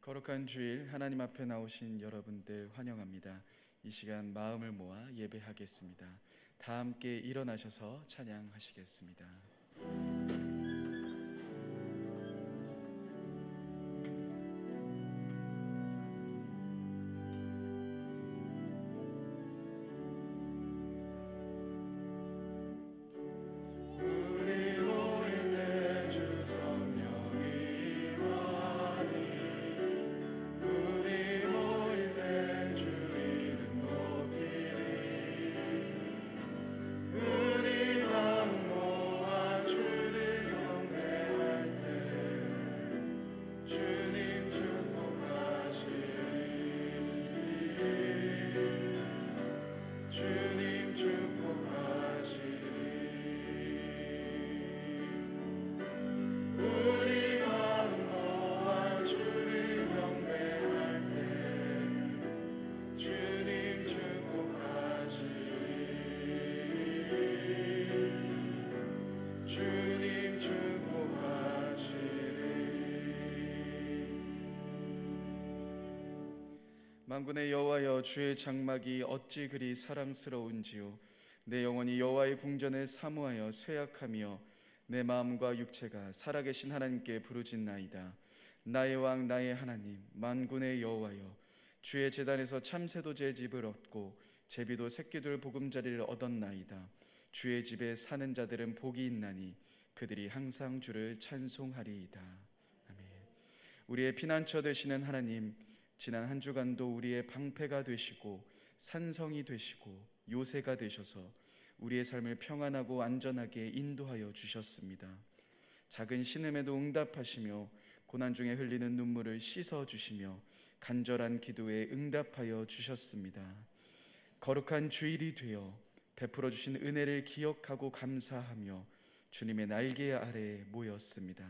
거룩한 주일 하나님 앞에 나오신 여러분들 환영합니다. 이 시간 마음을 모아 예배하겠습니다. 다 함께 일어나셔서 찬양하시겠습니다. 만군의 여호와여, 주의 장막이 어찌 그리 사랑스러운지요. 내 영혼이 여호와의 궁전을 사모하여 쇠약하며 내 마음과 육체가 살아계신 하나님께 부르짖나이다. 나의 왕 나의 하나님 만군의 여호와여, 주의 제단에서 참새도제 집을 얻고 제비도 새끼들 보금자리를 얻었나이다. 주의 집에 사는 자들은 복이 있나니 그들이 항상 주를 찬송하리이다. 아멘. 우리의 피난처 되시는 하나님, 지난 한 주간도 우리의 방패가 되시고 산성이 되시고 요새가 되셔서 우리의 삶을 평안하고 안전하게 인도하여 주셨습니다. 작은 신음에도 응답하시며 고난 중에 흘리는 눈물을 씻어주시며 간절한 기도에 응답하여 주셨습니다. 거룩한 주일이 되어 베풀어 주신 은혜를 기억하고 감사하며 주님의 날개 아래에 모였습니다.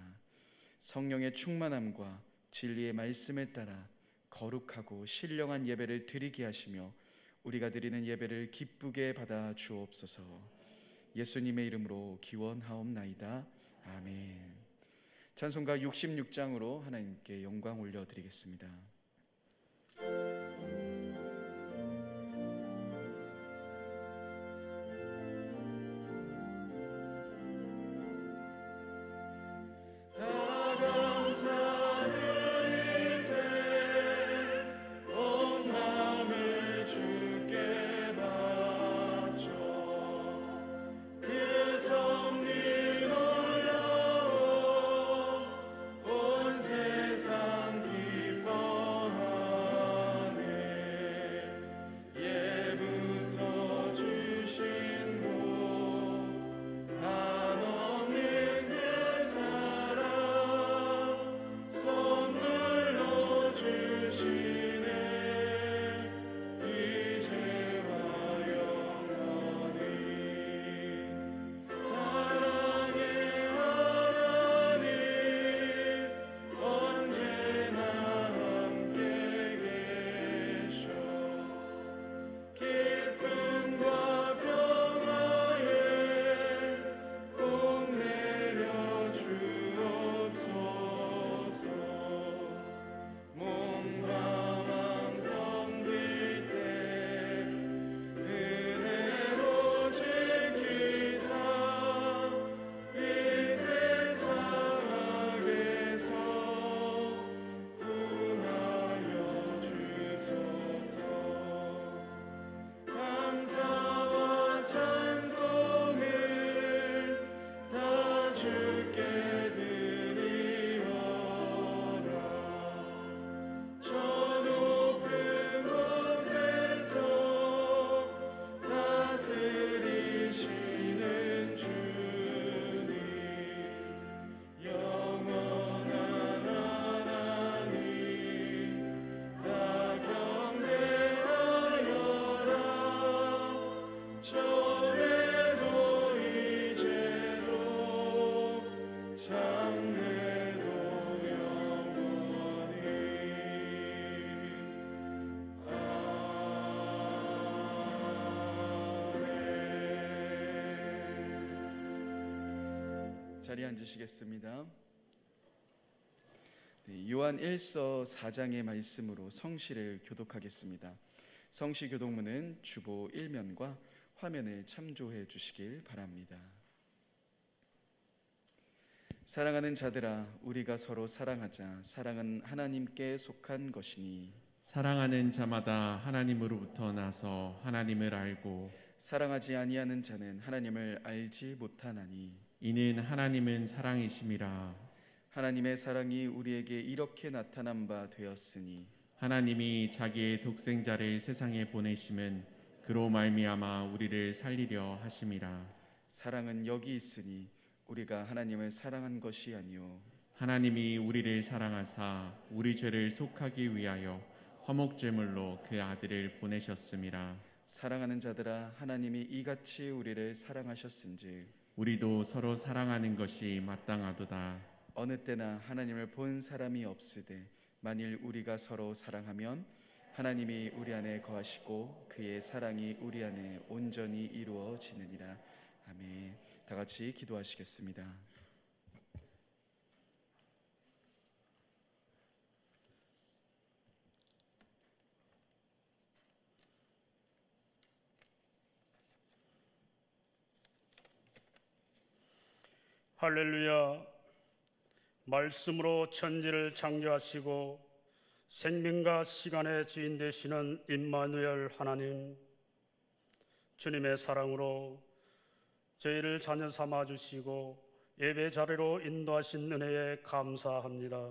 성령의 충만함과 진리의 말씀에 따라 거룩하고 신령한 예배를 드리게 하시며 우리가 드리는 예배를 기쁘게 받아 주옵소서. 예수님의 이름으로 기원하옵나이다. 아멘. 찬송가 66장으로 하나님께 영광 올려드리겠습니다. 자리에 앉으시겠습니다. 요한 1서 4장의 말씀으로 성시를 교독하겠습니다. 성시 교독문은 주보 1면과 화면을 참조해 주시길 바랍니다. 사랑하는 자들아, 우리가 서로 사랑하자. 사랑은 하나님께 속한 것이니 사랑하는 자마다 하나님으로부터 나서 하나님을 알고 사랑하지 아니하는 자는 하나님을 알지 못하나니 이는 하나님은 사랑이심이라. 하나님의 사랑이 우리에게 이렇게 나타난 바 되었으니 하나님이 자기의 독생자를 세상에 보내심은 그로 말미암아 우리를 살리려 하심이라. 사랑은 여기 있으니 우리가 하나님을 사랑한 것이 아니요 하나님이 우리를 사랑하사 우리 죄를 속하기 위하여 화목제물로 그 아들을 보내셨음이라. 사랑하는 자들아, 하나님이 이같이 우리를 사랑하셨은즉 우리도 서로 사랑하는 것이 마땅하도다. 어느 때나 하나님을 본 사람이 없으되 만일 우리가 서로 사랑하면 하나님이 우리 안에 거하시고 그의 사랑이 우리 안에 온전히 이루어지느니라. 아멘. 다 같이 기도하시겠습니다. 할렐루야. 말씀으로 천지를 창조하시고 생명과 시간의 주인 되시는 임마누엘 하나님, 주님의 사랑으로 저희를 자녀 삼아 주시고 예배 자리로 인도하신 은혜에 감사합니다.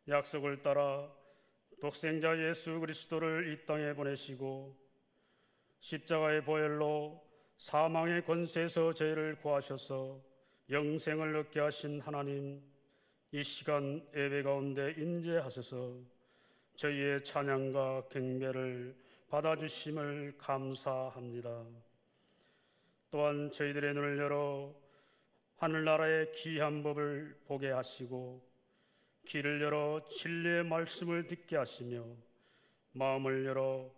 약속을 따라 독생자 예수 그리스도를 이 땅에 보내시고 십자가의 보혈로 사망의 권세에서 저희를 구하셔서 영생을 얻게 하신 하나님, 이 시간 예배 가운데 임재하셔서 저희의 찬양과 경배를 받아주심을 감사합니다. 또한 저희들의 눈을 열어 하늘나라의 귀한 법을 보게 하시고 귀를 열어 진리의 말씀을 듣게 하시며 마음을 열어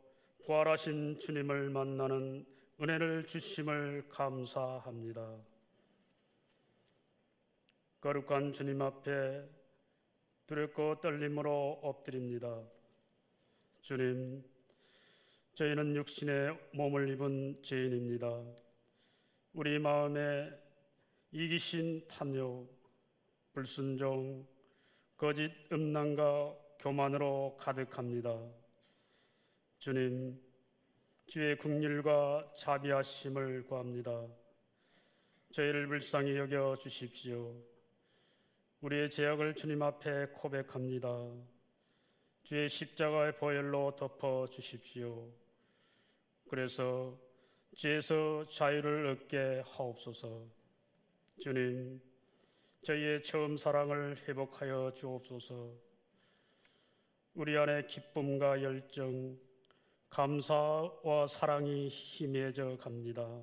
부활하신 주님을 만나는 은혜를 주심을 감사합니다. 거룩한 주님 앞에 두렵고 떨림으로 엎드립니다. 주님, 저희는 육신의 몸을 입은 죄인입니다. 우리 마음에 이기심, 탐욕, 불순종, 거짓 음란과 교만으로 가득합니다. 주님, 주의 긍휼과 자비하심을 구합니다. 저희를 불쌍히 여겨 주십시오. 우리의 죄악을 주님 앞에 고백합니다. 주의 십자가의 보혈로 덮어 주십시오. 그래서 죄에서 자유를 얻게 하옵소서. 주님, 저희의 처음 사랑을 회복하여 주옵소서. 우리 안에 기쁨과 열정, 감사와 사랑이 희미해져 갑니다.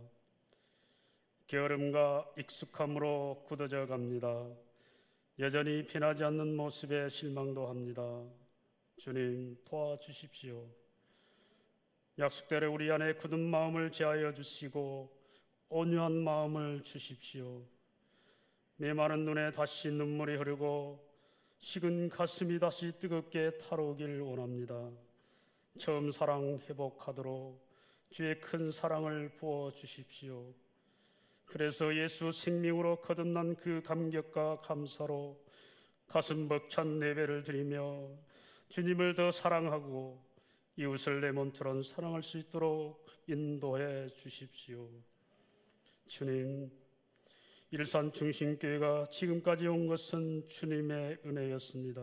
게으름과 익숙함으로 굳어져 갑니다. 여전히 변하지 않는 모습에 실망도 합니다. 주님, 도와주십시오. 약속대로 우리 안에 굳은 마음을 제하여 주시고 온유한 마음을 주십시오. 메마른 눈에 다시 눈물이 흐르고 식은 가슴이 다시 뜨겁게 타오르길 원합니다. 처음 사랑 회복하도록 주의 큰 사랑을 부어 주십시오. 그래서 예수 생명으로 거듭난 그 감격과 감사로 가슴 벅찬 예배를 드리며 주님을 더 사랑하고 이웃을 내 몸처럼 사랑할 수 있도록 인도해 주십시오. 주님, 일산 중심교회가 지금까지 온 것은 주님의 은혜였습니다.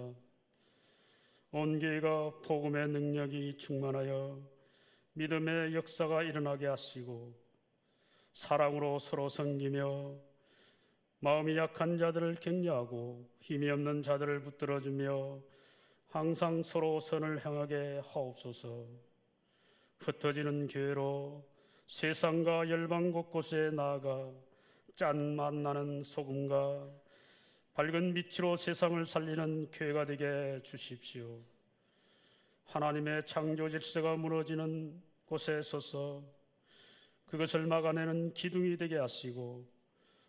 온 교회가 복음의 능력이 충만하여 믿음의 역사가 일어나게 하시고 사랑으로 서로 섬기며 마음이 약한 자들을 격려하고 힘이 없는 자들을 붙들어주며 항상 서로 선을 향하게 하옵소서. 흩어지는 교회로 세상과 열방 곳곳에 나아가 짠 맛나는 소금과 밝은 빛으로 세상을 살리는 교회가 되게 주십시오. 하나님의 창조 질서가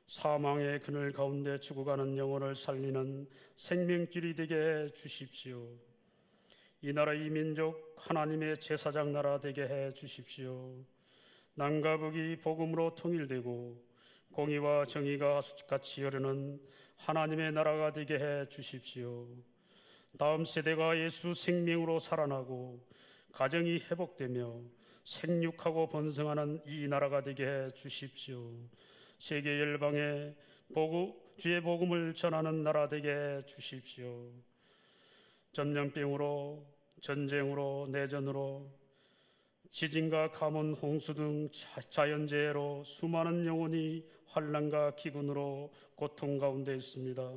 사망의 그늘 가운데 죽어가는 영혼을 살리는 생명길이 되게 해 주십시오. 이 나라 이 민족 하나님의 제사장 나라 되게 해 주십시오. 남과 북이 복음으로 통일되고 공의와 정의가 같이 흐르는 하나님의 나라가 되게 해 주십시오. 다음 세대가 예수 생명으로 살아나고 가정이 회복되며 생육하고 번성하는 이 나라가 되게 해 주십시오. 세계 열방에 주의 복음을 전하는 나라 되게 해 주십시오. 전염병으로, 전쟁으로, 내전으로, 지진과 가뭄, 홍수 등 자연재해로 수많은 영혼이 환난과 기근으로 고통 가운데 있습니다.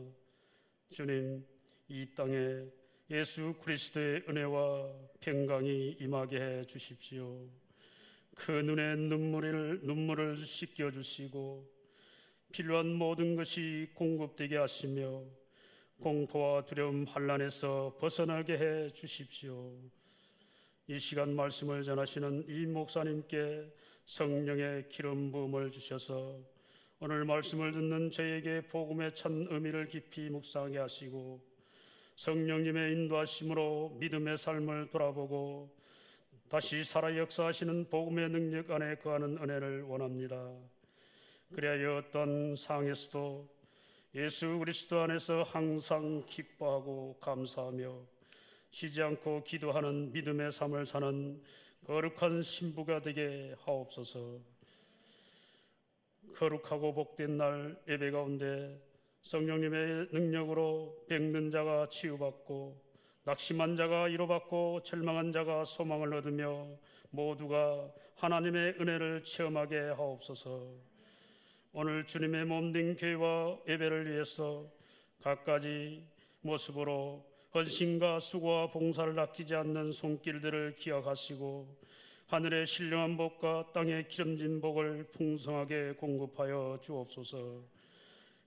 주님, 이 땅에 예수 그리스도의 은혜와 평강이 임하게 해 주십시오. 그 눈의 눈물을 씻겨주시고 필요한 모든 것이 공급되게 하시며 공포와 두려움 환난에서 벗어나게 해 주십시오. 이 시간 말씀을 전하시는 이 목사님께 성령의 기름 부음을 주셔서 오늘 말씀을 듣는 저에게 복음의 참 의미를 깊이 묵상하게 하시고 성령님의 인도하심으로 믿음의 삶을 돌아보고 다시 살아 역사하시는 복음의 능력 안에 거하는 은혜를 원합니다. 그래야 어떤 상황에서도 예수 그리스도 안에서 항상 기뻐하고 감사하며 쉬지 않고 기도하는 믿음의 삶을 사는 거룩한 신부가 되게 하옵소서. 거룩하고 복된 날 예배 가운데 성령님의 능력으로 병든 자가 치유받고 낙심한 자가 위로받고 절망한 자가 소망을 얻으며 모두가 하나님의 은혜를 체험하게 하옵소서. 오늘 주님의 몸된 교회와 예배를 위해서 갖가지 모습으로 헌신과 수고와 봉사를 아끼지 않는 손길들을 기억하시고 하늘의 신령한 복과 땅의 기름진 복을 풍성하게 공급하여 주옵소서.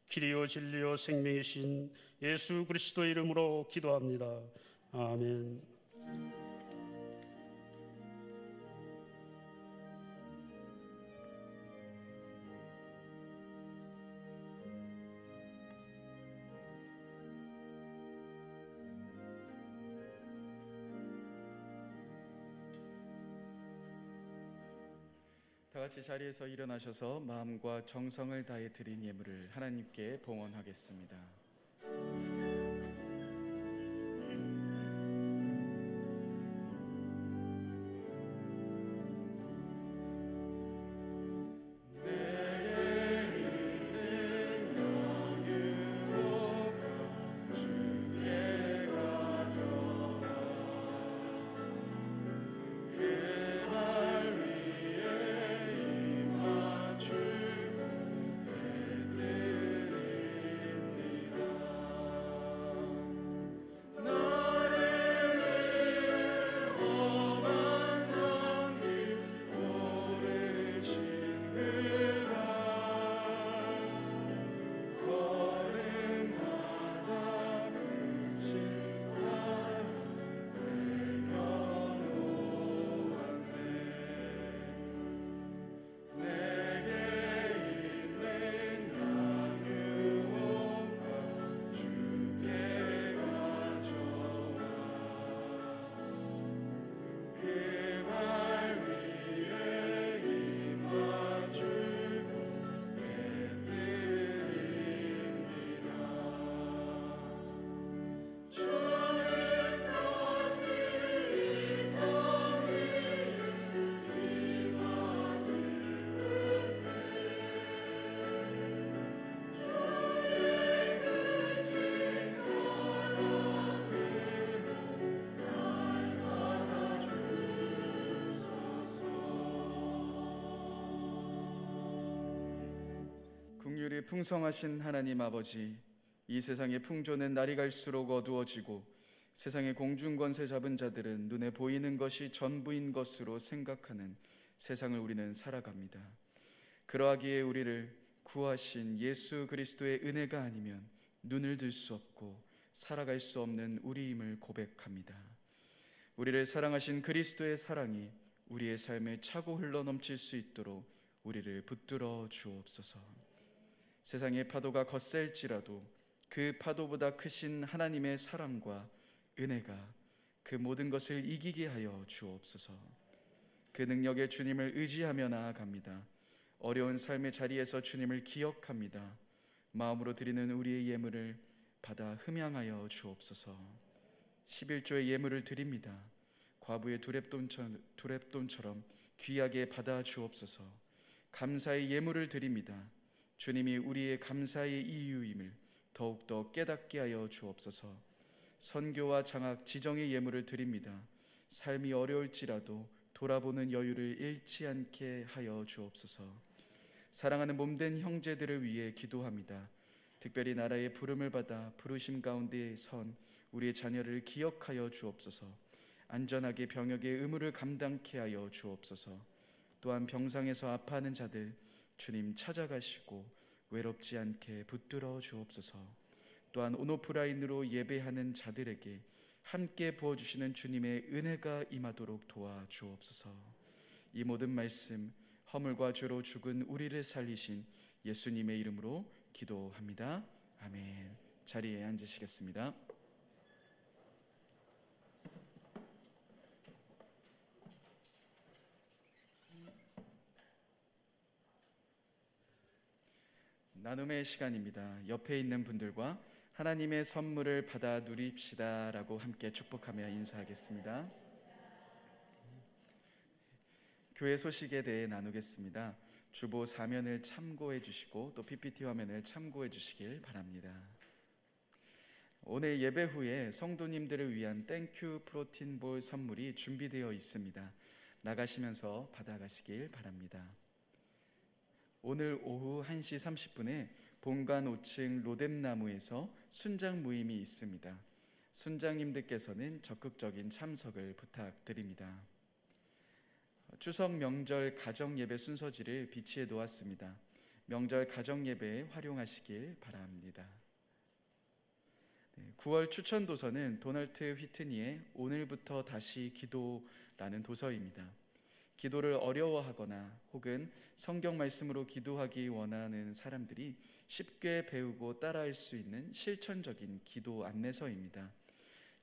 길이요 진리요 생명이신 예수 그리스도 이름으로 기도합니다. 아멘. 다 같이 자리에서 일어나셔서 마음과 정성을 다해 드린 예물을 하나님께 봉헌하겠습니다. 긍휼이 풍성하신 하나님 아버지, 이 세상의 풍조는 날이 갈수록 어두워지고 세상의 공중권세 잡은 자들은 눈에 보이는 것이 전부인 것으로 생각하는 세상을 우리는 살아갑니다. 그러하기에 우리를 구하신 예수 그리스도의 은혜가 아니면 눈을 들 수 없고 살아갈 수 없는 우리임을 고백합니다. 우리를 사랑하신 그리스도의 사랑이 우리의 삶에 차고 흘러 넘칠 수 있도록 우리를 붙들어 주옵소서. 세상의 파도가 거셀지라도 그 파도보다 크신 하나님의 사랑과 은혜가 그 모든 것을 이기게 하여 주옵소서. 그 능력의 주님을 의지하며 나아갑니다. 어려운 삶의 자리에서 주님을 기억합니다. 마음으로 드리는 우리의 예물을 받아 흠양하여 주옵소서. 11조의 예물을 드립니다. 과부의 두렙돈처럼 귀하게 받아 주옵소서. 감사의 예물을 드립니다. 주님이 우리의 감사의 이유임을 더욱더 깨닫게 하여 주옵소서. 선교와 장학, 지정의 예물을 드립니다. 삶이 어려울지라도 돌아보는 여유를 잃지 않게 하여 주옵소서. 사랑하는 몸된 형제들을 위해 기도합니다. 특별히 나라의 부름을 받아 부르심 가운데 선 우리의 자녀를 기억하여 주옵소서. 안전하게 병역의 의무를 감당케 하여 주옵소서. 또한 병상에서 아파하는 자들 주님 찾아가시고 외롭지 않게 붙들어 주옵소서. 또한 온오프라인으로 예배하는 자들에게 함께 부어주시는 주님의 은혜가 임하도록 도와주옵소서. 이 모든 말씀 허물과 죄로 죽은 우리를 살리신 예수님의 이름으로 기도합니다. 아멘. 자리에 앉으시겠습니다. 나눔의 시간입니다. 옆에 있는 분들과 하나님의 선물을 받아 누립시다 라고 함께 축복하며 인사하겠습니다. 교회 소식에 대해 나누겠습니다. 주보 사면을 참고해 주시고 또 PPT 화면을 참고해 주시길 바랍니다. 오늘 예배 후에 성도님들을 위한 땡큐 프로틴볼 선물이 준비되어 있습니다. 나가시면서 받아가시길 바랍니다. 오늘 오후 1시 30분에 본관 5층 로뎀나무에서 순장 모임이 있습니다. 순장님들께서는 적극적인 참석을 부탁드립니다. 추석 명절 가정예배 순서지를 비치해 놓았습니다. 명절 가정예배에 활용하시길 바랍니다. 9월 추천 도서는 도널트 휘트니의 오늘부터 다시 기도라는 도서입니다. 기도를 어려워하거나 혹은 성경 말씀으로 기도하기 원하는 사람들이 쉽게 배우고 따라할 수 있는 실천적인 기도 안내서입니다.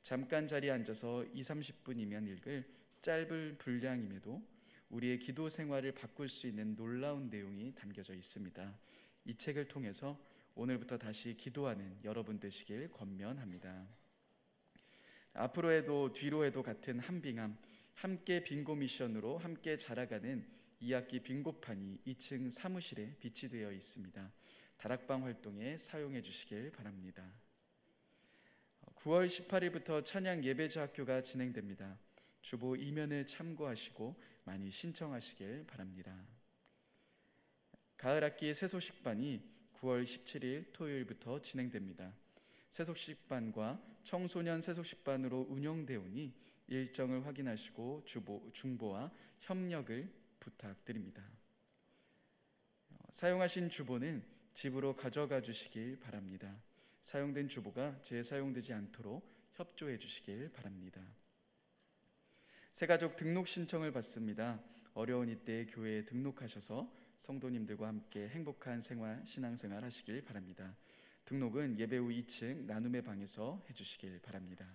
잠깐 자리에 앉아서 20-30분이면 읽을 짧은 분량임에도 우리의 기도 생활을 바꿀 수 있는 놀라운 내용이 담겨져 있습니다. 이 책을 통해서 오늘부터 다시 기도하는 여러분 되시길 권면합니다. 앞으로 해도 뒤로 해도 같은 한빙함, 함께 빙고 미션으로 함께 자라가는 2학기 빙고판이 2층 사무실에 비치되어 있습니다. 다락방 활동에 사용해 주시길 바랍니다. 9월 18일부터 찬양 예배자 학교가 진행됩니다. 주보 이면을 참고하시고 많이 신청하시길 바랍니다. 가을 학기 새소식반이 9월 17일 토요일부터 진행됩니다. 새소식반과 청소년 새소식반으로 운영되오니 일정을 확인하시고 중보와 협력을 부탁드립니다. 사용하신 주보는 집으로 가져가 주시길 바랍니다. 사용된 주보가 재사용되지 않도록 협조해 주시길 바랍니다. 새가족 등록 신청을 받습니다. 어려운 이때 교회에 등록하셔서 성도님들과 함께 행복한 신앙생활 하시길 바랍니다. 등록은 예배 후 2층 나눔의 방에서 해주시길 바랍니다.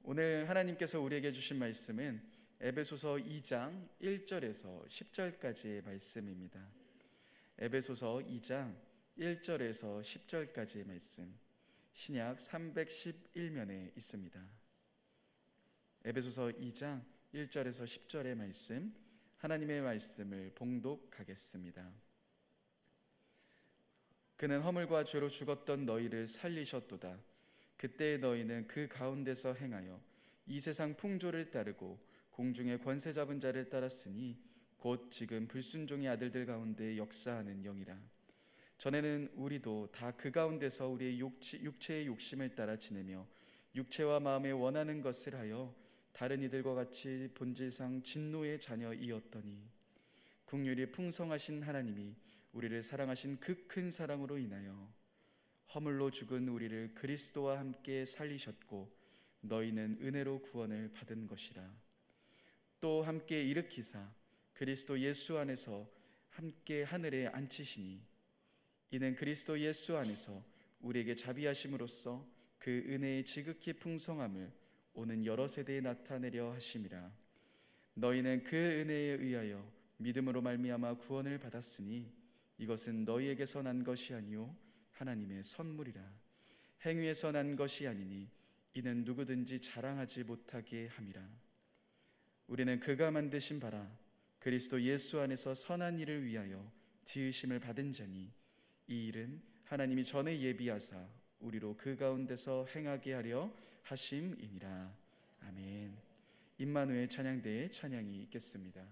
오늘 하나님께서 우리에게 주신 말씀은 에베소서 2장 1절에서 10절까지의 말씀입니다. 에베소서 2장 1절에서 10절까지의 말씀, 신약 311면에 있습니다. 에베소서 2장 1절에서 10절의 말씀, 하나님의 말씀을 봉독하겠습니다. 그는 허물과 죄로 죽었던 너희를 살리셨도다. 그때 너희는 그 가운데서 행하여 이 세상 풍조를 따르고 공중의 권세 잡은 자를 따랐으니 곧 지금 불순종의 아들들 가운데 역사하는 영이라. 전에는 우리도 다 그 가운데서 우리의 육체의 욕심을 따라 지내며 육체와 마음에 원하는 것을 하여 다른 이들과 같이 본질상 진노의 자녀이었더니 긍휼이 풍성하신 하나님이 우리를 사랑하신 그 큰 사랑으로 인하여 허물로 죽은 우리를 그리스도와 함께 살리셨고 너희는 은혜로 구원을 받은 것이라. 또 함께 일으키사 그리스도 예수 안에서 함께 하늘에 앉히시니 이는 그리스도 예수 안에서 우리에게 자비하심으로써 그 은혜의 지극히 풍성함을 오는 여러 세대에 나타내려 하심이라. 너희는 그 은혜에 의하여 믿음으로 말미암아 구원을 받았으니 이것은 너희에게서 난 것이 아니요 하나님의 선물이라. 행위에서 난 것이 아니니 이는 누구든지 자랑하지 못하게 함이라. 우리는 그가 만드신 바라 그리스도 예수 안에서 선한 일을 위하여 지으심을 받은 자니 이 일은 하나님이 전에 예비하사 우리로 그 가운데서 행하게 하려 하심이니라. 아멘. 임마누엘 찬양대의 찬양이 있겠습니다.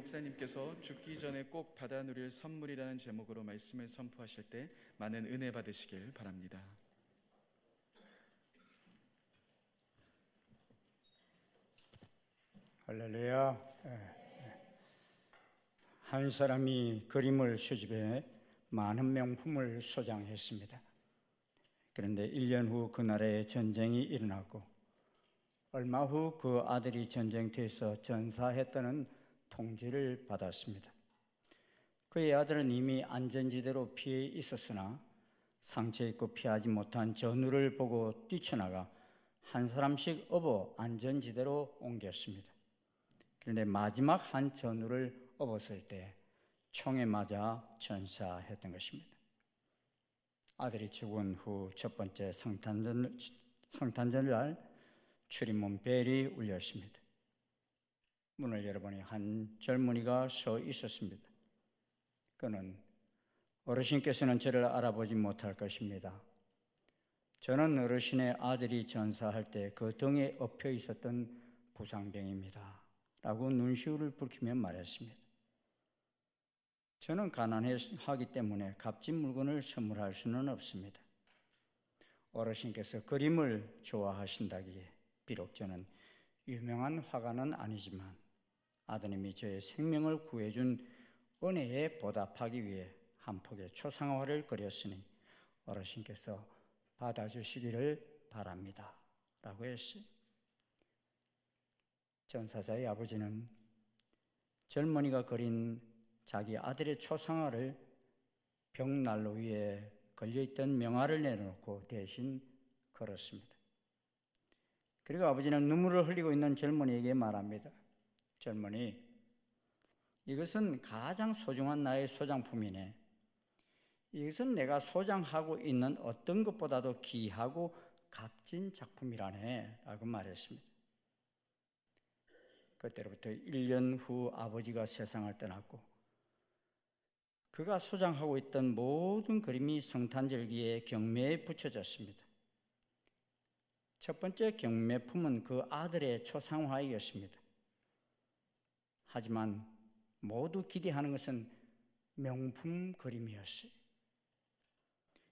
목사님께서 죽기 전에 꼭 받아 누릴 선물이라는 제목으로 말씀을 선포하실 때 많은 은혜 받으시길 바랍니다. 할렐루야. 한 사람이 그림을 수집해 많은 명품을 소장했습니다. 그런데 1년 후 그 나라에 전쟁이 일어나고 얼마 후 그 아들이 전쟁터에서 전사했다는 통지를 받았습니다. 그의 아들은 이미 안전지대로 피해 있었으나 상처 입고 피하지 못한 전우를 보고 뛰쳐나가 한 사람씩 업어 안전지대로 옮겼습니다. 그런데 마지막 한 전우를 업었을 때 총에 맞아 전사했던 것입니다. 아들이 죽은 후 첫 번째 성탄절날 출입문 벨이 울렸습니다. 문을 열어보니 한 젊은이가 서 있었습니다. 그는 어르신께서는 저를 알아보지 못할 것입니다. 저는 어르신의 아들이 전사할 때 그 등에 엎여 있었던 부상병입니다. 라고 눈시울을 붉히며 말했습니다. 저는 가난하기 때문에 값진 물건을 선물할 수는 없습니다. 어르신께서 그림을 좋아하신다기에 비록 저는 유명한 화가는 아니지만 아드님이 저의 생명을 구해준 은혜에 보답하기 위해 한 폭의 초상화를 그렸으니 어르신께서 받아주시기를 바랍니다. 라고 했어요. 전사자의 아버지는 젊은이가 그린 자기 아들의 초상화를 벽난로 위에 걸려있던 명화를 내려놓고 대신 걸었습니다. 그리고 아버지는 눈물을 흘리고 있는 젊은이에게 말합니다. 젊은이, 이것은 가장 소중한 나의 소장품이네. 이것은 내가 소장하고 있는 어떤 것보다도 귀하고 값진 작품이라네. 라고 말했습니다. 그때로부터 1년 후 아버지가 세상을 떠났고 그가 소장하고 있던 모든 그림이 성탄절기에 경매에 붙여졌습니다. 첫 번째 경매품은 그 아들의 초상화이었습니다. 하지만 모두 기대하는 것은 명품 그림이었어요.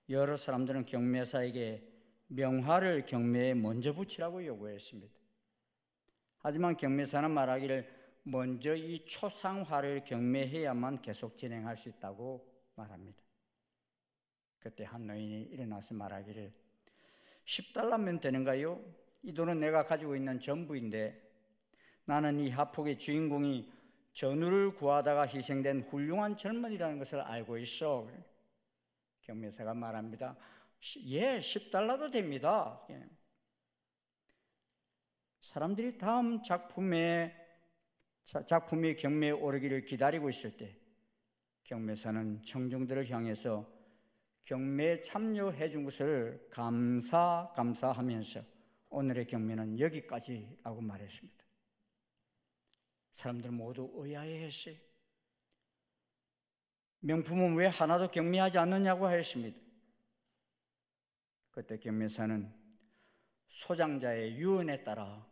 여러 사람들은 경매사에게 명화를 경매에 먼저 붙이라고 요구했습니다. 하지만 경매사는 말하기를 먼저 이 초상화를 경매해야만 계속 진행할 수 있다고 말합니다. 그때 한 노인이 일어나서 말하기를 10달러면 되는가요? 이 돈은 내가 가지고 있는 전부인데 나는 이 합폭의 주인공이 전우를 구하다가 희생된 훌륭한 젊은이라는 것을 알고 있어. 경매사가 말합니다. 예, 10달러도 됩니다. 사람들이 다음 작품이 경매에 오르기를 기다리고 있을 때 경매사는 청중들을 향해서 경매에 참여해 준 것을 감사하면서 오늘의 경매는 여기까지라고 말했습니다. 사람들 모두 의아해했어요. 명품은 왜 하나도 경매하지 않느냐고 했습니다. 그때 경매사는 소장자의 유언에 따라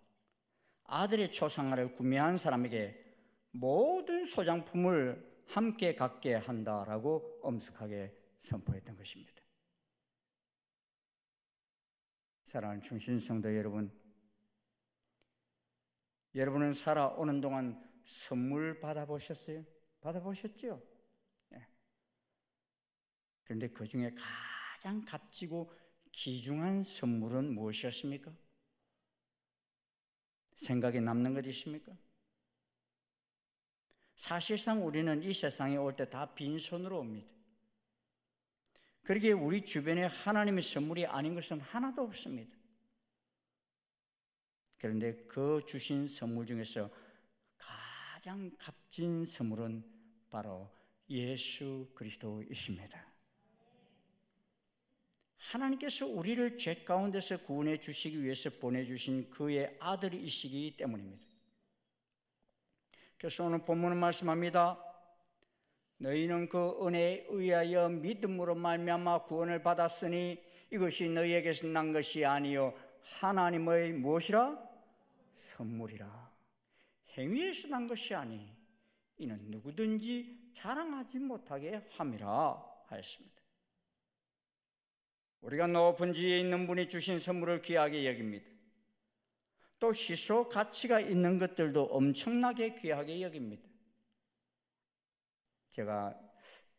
아들의 초상화를 구매한 사람에게 모든 소장품을 함께 갖게 한다라고 엄숙하게 선포했던 것입니다. 사랑하는 충신 성도 여러분, 여러분은 살아오는 동안 선물 받아보셨어요? 받아보셨죠? 네. 그런데 그 중에 가장 값지고 귀중한 선물은 무엇이었습니까? 생각에 남는 것 있습니까? 사실상 우리는 이 세상에 올 때 다 빈손으로 옵니다. 그러기에 우리 주변에 하나님의 선물이 아닌 것은 하나도 없습니다. 그런데 그 주신 선물 중에서 가장 값진 선물은 바로 예수 그리스도이십니다. 하나님께서 우리를 죄 가운데서 구원해 주시기 위해서 보내주신 그의 아들이시기 때문입니다. 그래서 오늘 본문은 말씀합니다. 너희는 그 은혜에 의하여 믿음으로 말미암아 구원을 받았으니 이것이 너희에게서 난 것이 아니요 하나님의 무엇이라? 선물이라. 행위에서 난 것이 아니 이는 누구든지 자랑하지 못하게 함이라 하였습니다. 우리가 높은 지위에 있는 분이 주신 선물을 귀하게 여깁니다. 또 희소 가치가 있는 것들도 엄청나게 귀하게 여깁니다. 제가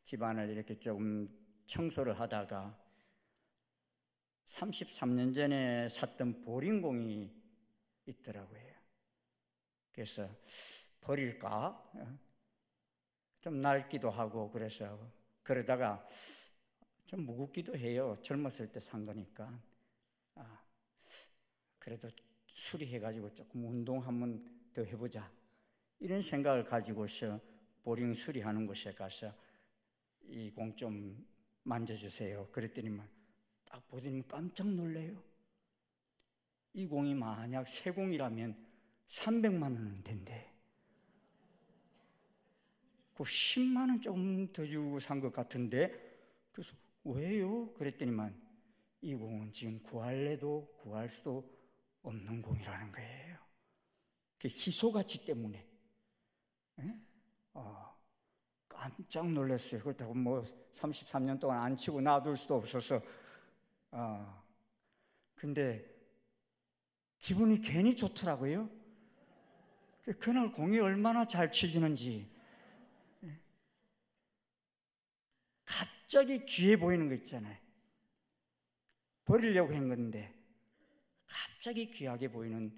집안을 이렇게 조금 청소를 하다가 33년 전에 샀던 보링공이 있더라고요. 그래서 버릴까? 좀 낡기도 하고 그래서 그러다가 좀 무겁기도 해요. 젊었을 때 산 거니까. 그래도 수리해가지고 조금 운동 한번 더 해보자. 이런 생각을 가지고서 보링 수리하는 곳에 가서 이 공 좀 만져주세요. 그랬더니만 딱 보더니 깜짝 놀래요. 이 공이 만약 새 공이라면 300만 원은 된대. 그 10만 원 조금 더 주고 산 것 같은데, 그래서 왜요? 그랬더니만 이 공은 지금 구할래도 구할 수도 없는 공이라는 거예요. 그 희소 가치 때문에. 깜짝 놀랐어요. 그렇다고 뭐 33년 동안 안 치고 놔둘 수도 없어서. 근데 기분이 괜히 좋더라고요. 그날 공이 얼마나 잘 치지는지. 갑자기 귀해 보이는 거 있잖아요. 버리려고 한 건데 갑자기 귀하게 보이는,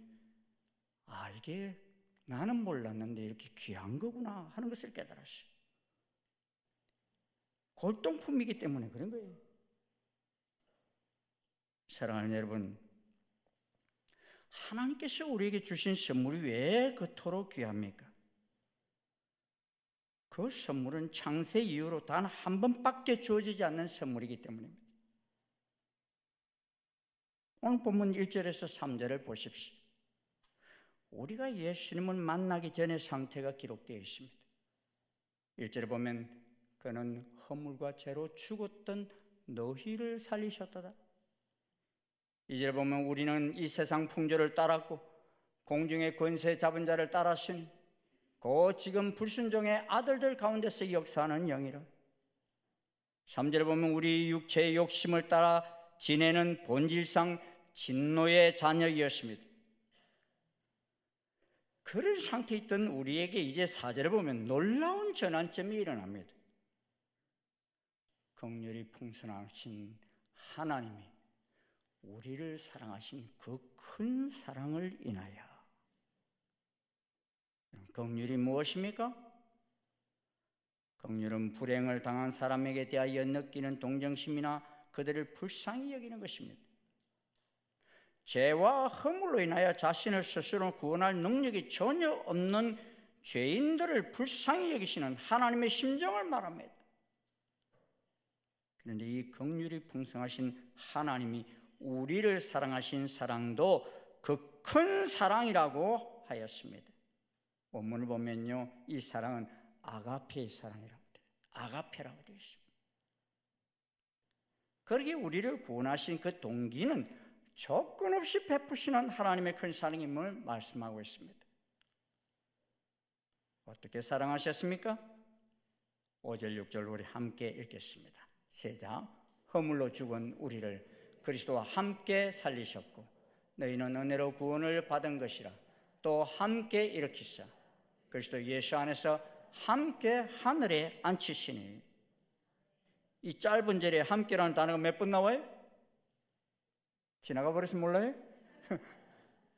이게 나는 몰랐는데 이렇게 귀한 거구나 하는 것을 깨달았어요. 골동품이기 때문에 그런 거예요. 사랑하는 여러분, 하나님께서 우리에게 주신 선물이 왜 그토록 귀합니까? 그 선물은 창세 이후로 단 한 번밖에 주어지지 않는 선물이기 때문입니다. 오늘 본문 1절에서 3절을 보십시오. 우리가 예수님을 만나기 전의 상태가 기록되어 있습니다. 1절에 보면 그는 허물과 죄로 죽었던 너희를 살리셨도다. 2절에 보면 우리는 이 세상 풍조를 따랐고 공중의 권세 잡은 자를 따랐으니 곧 지금 불순종의 아들들 가운데서 역사하는 영이라. 3절에 보면 우리 육체의 욕심을 따라 지내는 본질상 진노의 자녀이었습니다. 그런 상태에 있던 우리에게 이제 4절에 보면 놀라운 전환점이 일어납니다. 긍휼이 풍성하신 하나님이 우리를 사랑하신 그 큰 사랑을 인하여. 긍휼이 무엇입니까? 긍휼은 불행을 당한 사람에게 대하여 느끼는 동정심이나 그들을 불쌍히 여기는 것입니다. 죄와 허물로 인하여 자신을 스스로 구원할 능력이 전혀 없는 죄인들을 불쌍히 여기시는 하나님의 심정을 말합니다. 그런데 이 긍휼이 풍성하신 하나님이 우리를 사랑하신 사랑도 그 큰 사랑이라고 하였습니다. 본문을 보면요, 이 사랑은 아가페의 사랑이라고 돼요. 아가페라고 되어 있습니다. 그렇게 우리를 구원하신 그 동기는 조건 없이 베푸시는 하나님의 큰 사랑임을 말씀하고 있습니다. 어떻게 사랑하셨습니까? 5절 6절 우리 함께 읽겠습니다. 시작. 허물로 죽은 우리를 그리스도와 함께 살리셨고 너희는 은혜로 구원을 받은 것이라. 또 함께 일으키사 그리스도 예수 안에서 함께 하늘에 앉히시니. 이 짧은 절에 함께라는 단어가 몇 번 나와요? 지나가 버려서 몰라요?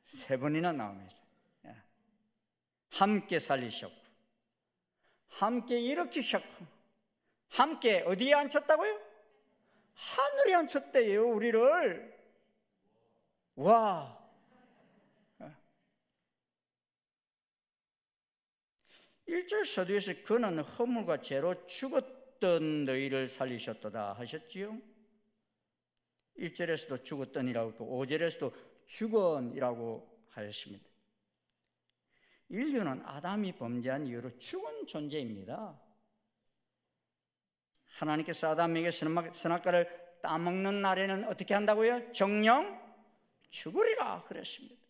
3번이나 나옵니다. 함께 살리셨고 함께 일으키셨고 함께 어디에 앉혔다고요? 하늘에 앉혔대요, 우리를. 와. 1절 서두에서 그는 허물과 죄로 죽었던 너희를 살리셨도다 하셨지요. 1절에서도 죽었던이라고 했고 5절에서도 죽은이라고 하였습니다. 인류는 아담이 범죄한 이후로 죽은 존재입니다. 하나님께서 아담에게 선악과를 따먹는 날에는 어떻게 한다고요? 정령 죽으리라 그랬습니다.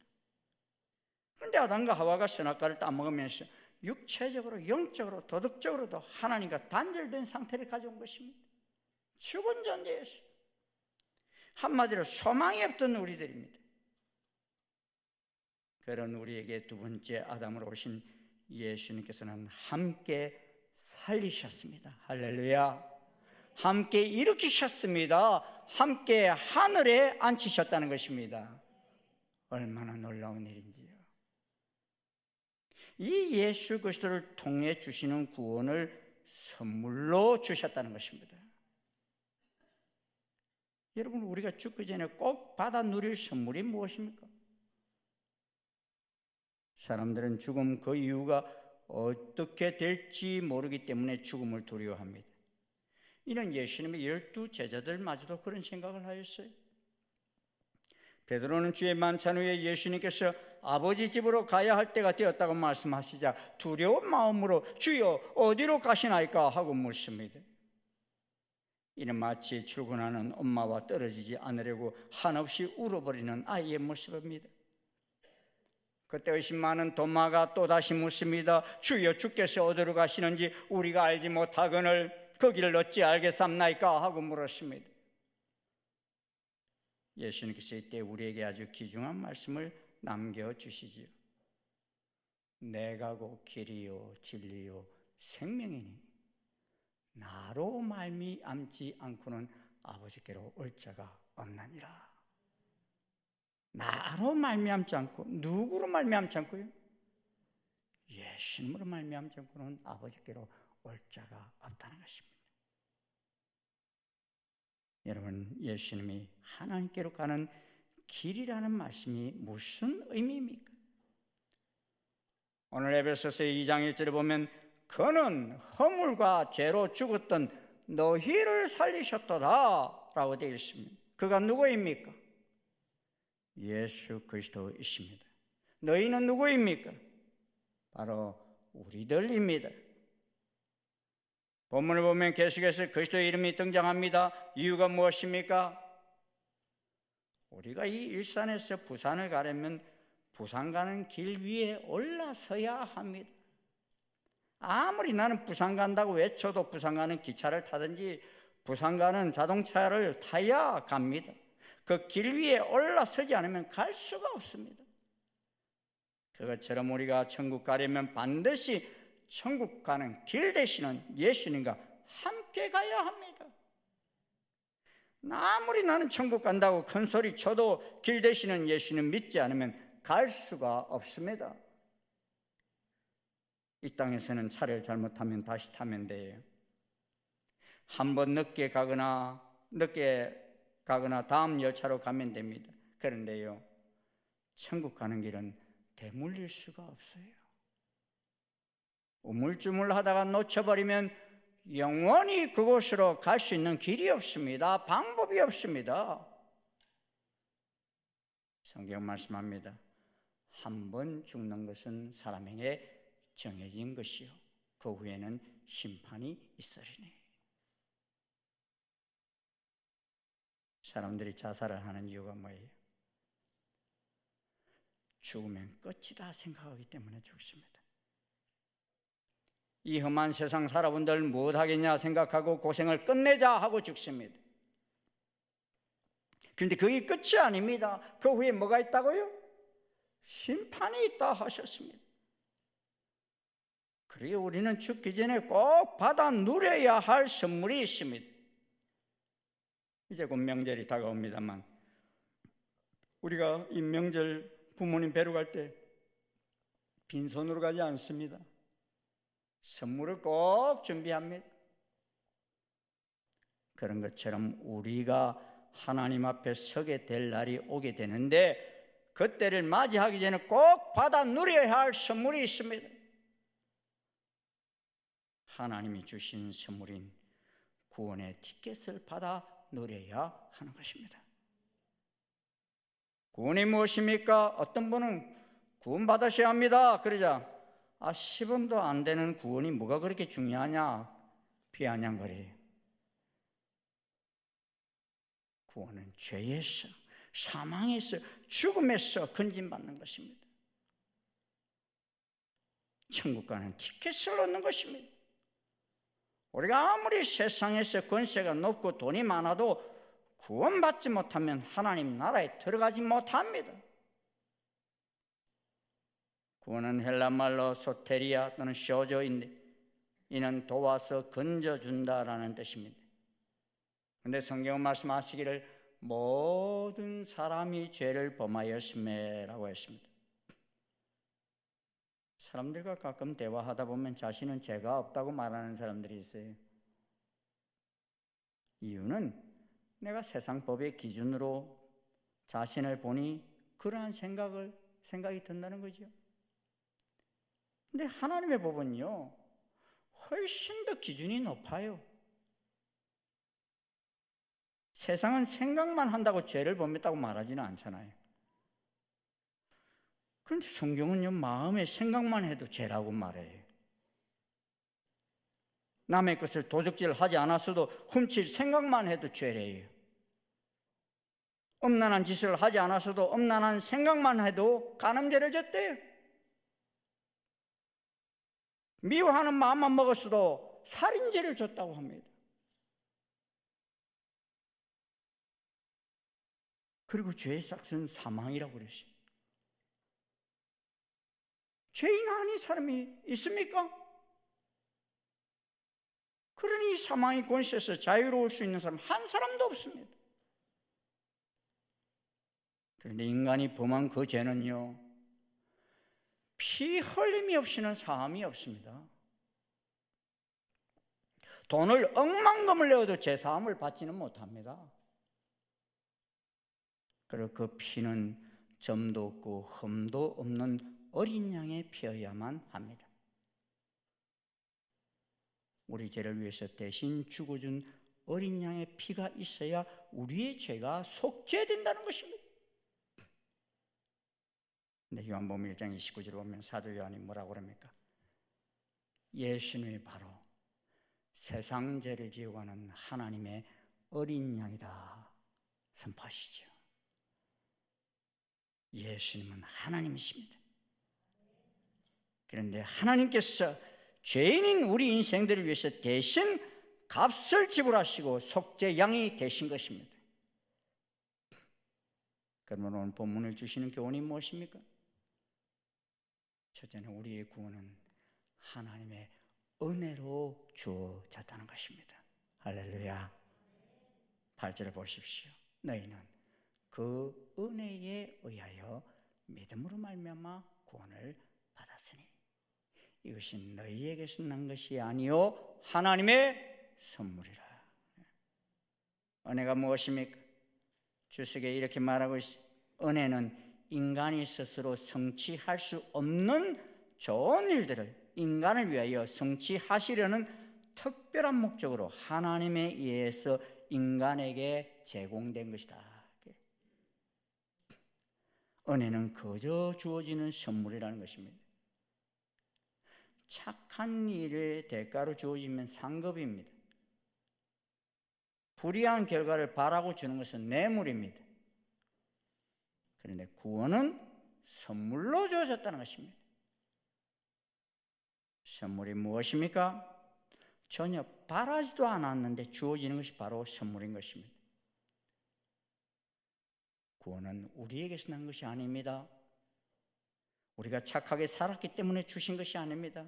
그런데 아담과 하와가 선악과를 따먹으면서 육체적으로, 영적으로, 도덕적으로도 하나님과 단절된 상태를 가져온 것입니다. 죽은 존재였어요. 한마디로 소망이 없던 우리들입니다. 그런 우리에게 두 번째 아담으로 오신 예수님께서는 함께 살리셨습니다. 할렐루야. 함께 일으키셨습니다. 함께 하늘에 앉히셨다는 것입니다. 얼마나 놀라운 일인지요. 이 예수 그리스도를 통해 주시는 구원을 선물로 주셨다는 것입니다. 여러분, 우리가 죽기 전에 꼭 받아 누릴 선물이 무엇입니까? 사람들은 죽음 그 이유가 어떻게 될지 모르기 때문에 죽음을 두려워합니다. 이는 예수님의 12 제자들마저도 그런 생각을 하였어요. 베드로는 주의 만찬 후에 예수님께서 아버지 집으로 가야 할 때가 되었다고 말씀하시자 두려운 마음으로 주여 어디로 가시나이까 하고 묻습니다. 이는 마치 출근하는 엄마와 떨어지지 않으려고 한없이 울어버리는 아이의 모습입니다. 그때 의심 많은 도마가 또다시 묻습니다. 주여 주께서 어디로 가시는지 우리가 알지 못하거늘 그 길을 어찌 알겠삼나이까 하고 물었습니다. 예수님께서 이때 우리에게 아주 귀중한 말씀을 남겨주시지요. 내가 곧 길이요 진리요 생명이니 나로 말미암지 않고는 아버지께로 올 자가 없나니라. 나로 말미암지 않고 누구로 말미암지 않고요? 예수님으로 말미암지 않고는 아버지께로 올 자가 없다는 것입니다. 여러분, 예수님이 하나님께로 가는 길이라는 말씀이 무슨 의미입니까? 오늘 에베소서 2장 1절에 보면 그는 허물과 죄로 죽었던 너희를 살리셨도다 라고 되어 있습니다. 그가 누구입니까? 예수 그리스도이십니다. 너희는 누구입니까? 바로 우리들입니다. 본문을 보면 계속해서 그리스도의 이름이 등장합니다. 이유가 무엇입니까? 우리가 이 일산에서 부산을 가려면 부산 가는 길 위에 올라서야 합니다. 아무리 나는 부산 간다고 외쳐도 부산 가는 기차를 타든지 부산 가는 자동차를 타야 갑니다. 그 길 위에 올라서지 않으면 갈 수가 없습니다. 그것처럼 우리가 천국 가려면 반드시 천국 가는 길 되시는 예수님과 함께 가야 합니다. 아무리 나는 천국 간다고 큰 소리 쳐도 길 되시는 예수님 믿지 않으면 갈 수가 없습니다. 이 땅에서는 차를 잘못하면 다시 타면 돼요. 한 번 늦게 가거나 다음 열차로 가면 됩니다. 그런데요, 천국 가는 길은 되물릴 수가 없어요. 우물쭈물하다가 놓쳐버리면 영원히 그곳으로 갈 수 있는 길이 없습니다. 방법이 없습니다. 성경 말씀합니다. 한 번 죽는 것은 사람에게 정해진 것이요 그 후에는 심판이 있으리니. 사람들이 자살을 하는 이유가 뭐예요? 죽으면 끝이다 생각하기 때문에 죽습니다. 이 험한 세상 살아본들 무엇하겠냐 생각하고 고생을 끝내자 하고 죽습니다. 그런데 그게 끝이 아닙니다. 그 후에 뭐가 있다고요? 심판이 있다 하셨습니다. 그리고 우리는 죽기 전에 꼭 받아 누려야 할 선물이 있습니다. 이제 곧 명절이 다가옵니다만 우리가 이 명절 부모님 뵈러 갈 때 빈손으로 가지 않습니다. 선물을 꼭 준비합니다. 그런 것처럼 우리가 하나님 앞에 서게 될 날이 오게 되는데 그때를 맞이하기 전에 꼭 받아 누려야 할 선물이 있습니다. 하나님이 주신 선물인 구원의 티켓을 받아 누려야 하는 것입니다. 구원이 무엇입니까? 어떤 분은 구원 받으셔야 합니다. 그러자 10원도 안 되는 구원이 뭐가 그렇게 중요하냐 비아냥거려요. 구원은 죄에서, 사망에서, 죽음에서 건진받는 것입니다. 천국 가는 티켓을 얻는 것입니다. 우리가 아무리 세상에서 권세가 높고 돈이 많아도 구원받지 못하면 하나님 나라에 들어가지 못합니다. 구원은 헬라말로 소테리아 또는 쇼조인데 이는 도와서 건져준다라는 뜻입니다. 그런데 성경은 말씀하시기를 모든 사람이 죄를 범하였음에라고 했습니다. 사람들과 가끔 대화하다 보면 자신은 죄가 없다고 말하는 사람들이 있어요. 이유는 내가 세상 법의 기준으로 자신을 보니 그러한 생각이 든다는 거죠. 근데 하나님의 법은요, 훨씬 더 기준이 높아요. 세상은 생각만 한다고 죄를 범했다고 말하지는 않잖아요. 그런데 성경은요, 마음의 생각만 해도 죄라고 말해요. 남의 것을 도적질하지 않았어도 훔칠 생각만 해도 죄래요. 엄란한 짓을 하지 않았어도 엄란한 생각만 해도 간음죄를 졌대요. 미워하는 마음만 먹었어도 살인죄를 졌다고 합니다. 그리고 죄의 삭은 사망이라고 그랬어요. 죄인 아닌 사람이 있습니까? 그러니 사망의 권세에서 자유로울 수 있는 사람 한 사람도 없습니다. 그런데 인간이 범한 그 죄는요, 피 흘림이 없이는 사함이 없습니다. 돈을 억만금을 내어도 죄사함을 받지는 못합니다. 그리고 그 피는 점도 없고 흠도 없는 어린 양의 피여야만 합니다. 우리 죄를 위해서 대신 죽어준 어린 양의 피가 있어야 우리의 죄가 속죄된다는 것입니다. 근데 요한복음 1장 29절을 보면 사도 요한이 뭐라고 그럽니까? 예수님이 바로 세상 죄를 지고 가는 하나님의 어린 양이다 선포하시죠. 예수님은 하나님이십니다. 그런데 하나님께서 죄인인 우리 인생들을 위해서 대신 값을 지불하시고 속죄 양이 되신 것입니다. 그러면 오늘 본문을 주시는 교훈이 무엇입니까? 첫째는 우리의 구원은 하나님의 은혜로 주어졌다는 것입니다. 할렐루야. 8절을 보십시오. 너희는 그 은혜에 의하여 믿음으로 말미암아 구원을 받았으니 이것이 너희에게서 난 것이 아니요 하나님의 선물이라. 은혜가 무엇입니까? 주석에 이렇게 말하고 있습니다. 은혜는 인간이 스스로 성취할 수 없는 좋은 일들을 인간을 위하여 성취하시려는 특별한 목적으로 하나님에 의해서 인간에게 제공된 것이다. 은혜는 거저 주어지는 선물이라는 것입니다. 착한 일의 대가로 주어지면 상급입니다. 불이한 결과를 바라고 주는 것은 뇌물입니다. 그런데 구원은 선물로 주어졌다는 것입니다. 선물이 무엇입니까? 전혀 바라지도 않았는데 주어지는 것이 바로 선물인 것입니다. 구원은 우리에게서 난 것이 아닙니다. 우리가 착하게 살았기 때문에 주신 것이 아닙니다.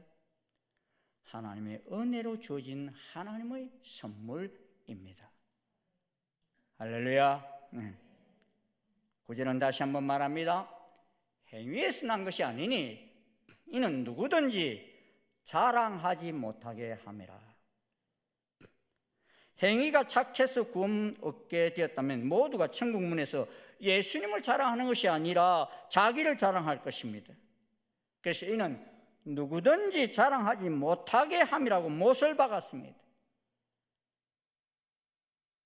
하나님의 은혜로 주어진 하나님의 선물입니다. 할렐루야. 9절은 다시 한번 말합니다. 행위에서 난 것이 아니니 이는 누구든지 자랑하지 못하게 함이라. 행위가 착해서 구원 얻게 되었다면 모두가 천국 문에서 예수님을 자랑하는 것이 아니라 자기를 자랑할 것입니다. 그래서 이는 누구든지 자랑하지 못하게 함이라고 못을 박았습니다.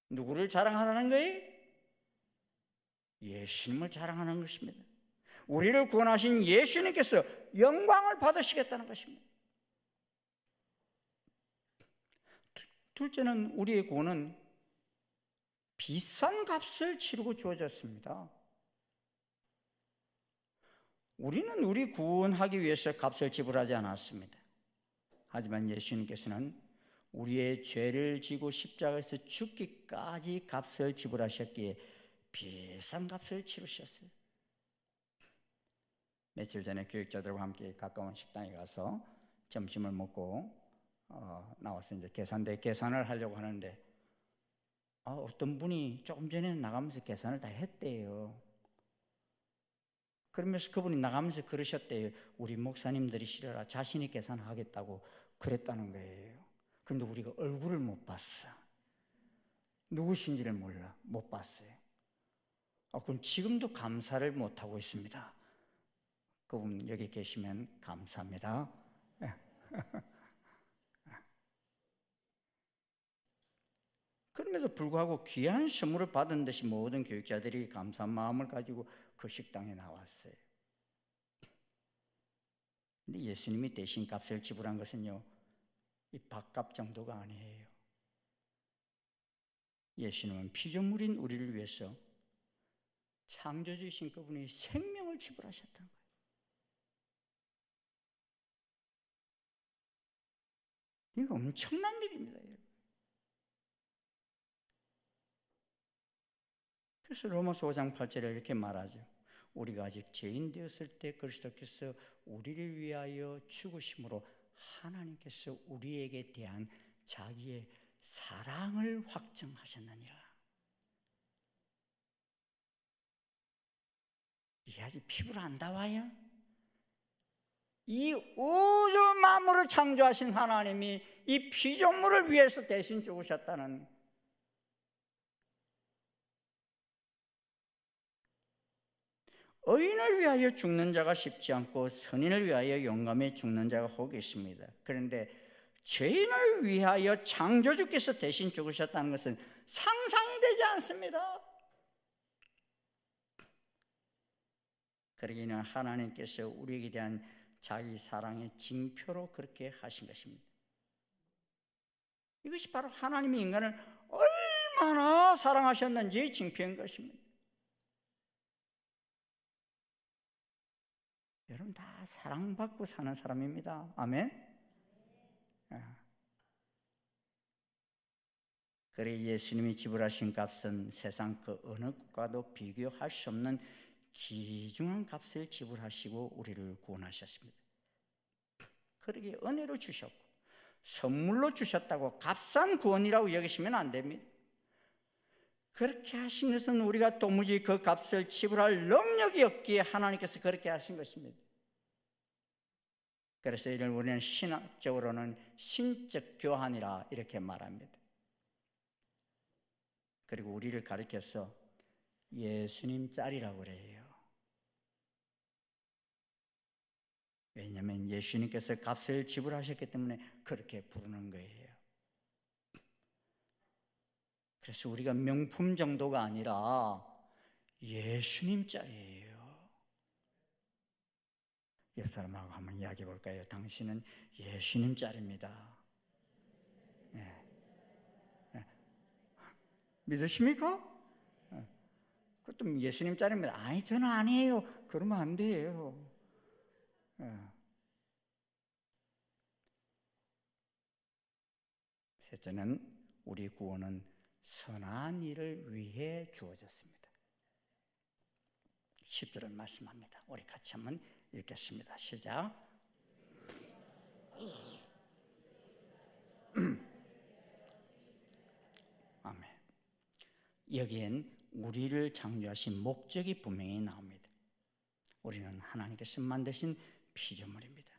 누구를 자랑하라는 거예요? 예수님을 자랑하는 것입니다. 우리를 구원하신 예수님께서 영광을 받으시겠다는 것입니다. 둘째는 우리의 구원은 비싼 값을 치르고 주어졌습니다. 우리는 우리 구원하기 위해서 값을 지불하지 않았습니다. 하지만 예수님께서는 우리의 죄를 지고 십자가에서 죽기까지 값을 지불하셨기에 비싼 값을 치르셨어요. 며칠 전에 교육자들과 함께 가까운 식당에 가서 점심을 먹고 나와서 이제 계산을 하려고 하는데 어떤 분이 조금 전에 나가면서 계산을 다 했대요. 그러면서 그분이 나가면서 그러셨대요. 우리 목사님들이 싫어라 자신이 계산하겠다고 그랬다는 거예요. 그런데 우리가 얼굴을 못 봤어. 누구신지를 몰라. 못 봤어요. 그럼 지금도 감사를 못하고 있습니다. 그분 여기 계시면 감사합니다. 그럼에도 불구하고 귀한 선물을 받은 듯이 모든 교육자들이 감사한 마음을 가지고 그 식당에 나왔어요. 근데 예수님이 대신 값을 지불한 것은요, 이 밥값 정도가 아니에요. 예수님은 피조물인 우리를 위해서 창조주이신 그분이 생명을 지불하셨다는 거예요. 이거 엄청난 일입니다. 그래서 로마서 5장 8절에 이렇게 말하죠. 우리가 아직 죄인 되었을 때 그리스도께서 우리를 위하여 죽으심으로 하나님께서 우리에게 대한 자기의 사랑을 확정하셨느니라. 이게 아직 피부로 안 닿아요? 이 우주 만물을 창조하신 하나님이 이 피조물을 위해서 대신 죽으셨다는, 의인을 위하여 죽는 자가 쉽지 않고 선인을 위하여 용감히 죽는 자가 혹 있습니다. 그런데 죄인을 위하여 창조주께서 대신 죽으셨다는 것은 상상이 되지 않습니다. 그러기는 하나님께서 우리에게 대한 자기 사랑의 징표로 그렇게 하신 것입니다. 이것이 바로 하나님이 인간을 얼마나 사랑하셨는지 징표인 것입니다. 여러분 다 사랑받고 사는 사람입니다. 아멘. 그래 예수님이 지불하신 값은 세상 그 어느 것과도 비교할 수 없는 귀중한 값을 지불하시고 우리를 구원하셨습니다. 그러기에 은혜로 주셨고 선물로 주셨다고 값싼 구원이라고 여기시면 안 됩니다. 그렇게 하신 것은 우리가 도무지 그 값을 지불할 능력이 없기에 하나님께서 그렇게 하신 것입니다. 그래서 이를 우리는 신학적으로는 신적 교환이라 이렇게 말합니다. 그리고 우리를 가르쳐서 예수님 짤이라고 그래요. 왜냐하면 예수님께서 값을 지불하셨기 때문에 그렇게 부르는 거예요. 그래서 우리가 명품 정도가 아니라 예수님 짤이에요. 옆 사람하고 한번 이야기해 볼까요? 당신은 예수님 짤입니다. 네. 네. 믿으십니까? 네. 그것도 예수님 짤입니다. 아니 저는 아니에요. 그러면 안 돼요. 네. 셋째는 우리 구원은 선한 일을 위해 주어졌습니다. 10절은 말씀합니다. 우리 같이 한번 읽겠습니다. 시작. 아멘. 여기엔 우리를 창조하신 목적이 분명히 나옵니다. 우리는 하나님께서 만드신 피조물입니다.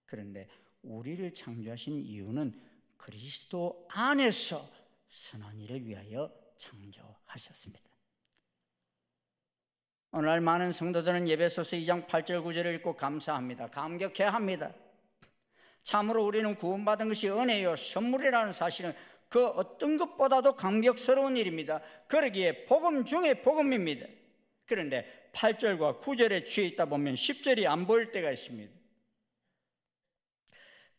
그런데 우리를 창조하신 이유는 그리스도 안에서 선한 일을 위하여 창조하셨습니다. 오늘날 많은 성도들은 예배소서 2장 8절 9절을 읽고 감사합니다. 감격해야 합니다. 참으로 우리는 구원받은 것이 은혜요 선물이라는 사실은 그 어떤 것보다도 감격스러운 일입니다. 그러기에 복음 중에 복음입니다. 그런데 8절과 9절에 취해 있다 보면 10절이 안 보일 때가 있습니다.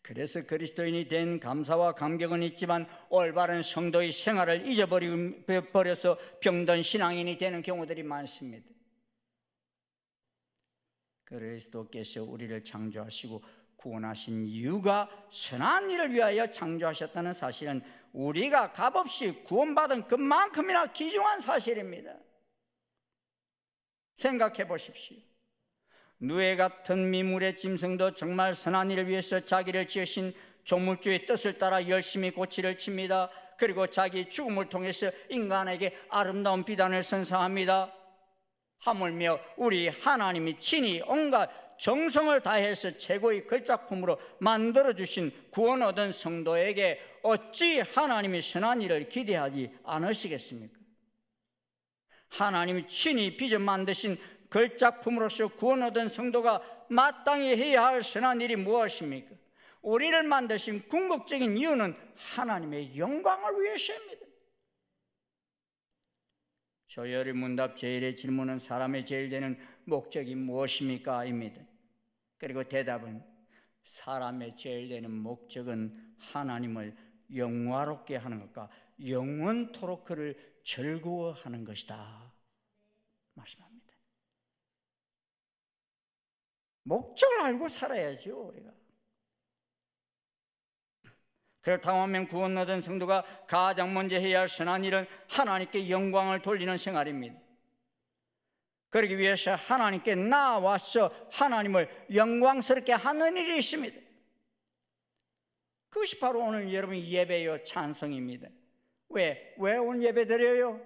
그래서 그리스도인이 된 감사와 감격은 있지만 올바른 성도의 생활을 잊어버려서 병든 신앙인이 되는 경우들이 많습니다. 그리스도께서 우리를 창조하시고 구원하신 이유가 선한 일을 위하여 창조하셨다는 사실은 우리가 값없이 구원받은 그만큼이나 귀중한 사실입니다. 생각해 보십시오. 누에 같은 미물의 짐승도 정말 선한 일을 위해서 자기를 지으신 조물주의 뜻을 따라 열심히 고치를 칩니다. 그리고 자기 죽음을 통해서 인간에게 아름다운 비단을 선사합니다. 하물며 우리 하나님이 친히 온갖 정성을 다해서 최고의 걸작품으로 만들어주신 구원 얻은 성도에게 어찌 하나님이 선한 일을 기대하지 않으시겠습니까? 하나님이 친히 빚어 만드신 걸작품으로서 구원 얻은 성도가 마땅히 해야 할 선한 일이 무엇입니까? 우리를 만드신 궁극적인 이유는 하나님의 영광을 위해서입니다. 조열의 문답 제1의 질문은 사람의 제일 되는 목적이 무엇입니까? 입니다. 그리고 대답은 사람의 제일 되는 목적은 하나님을 영화롭게 하는 것과 영원토록 그를 즐거워하는 것이다 말씀합니다. 목적을 알고 살아야죠, 우리가. 그렇다고 하면 구원 얻은 성도가 가장 먼저 해야 할 선한 일은 하나님께 영광을 돌리는 생활입니다. 그러기 위해서 하나님께 나와서 하나님을 영광스럽게 하는 일이 있습니다. 그것이 바로 오늘 여러분 예배요, 찬송입니다. 왜 오늘 예배 드려요?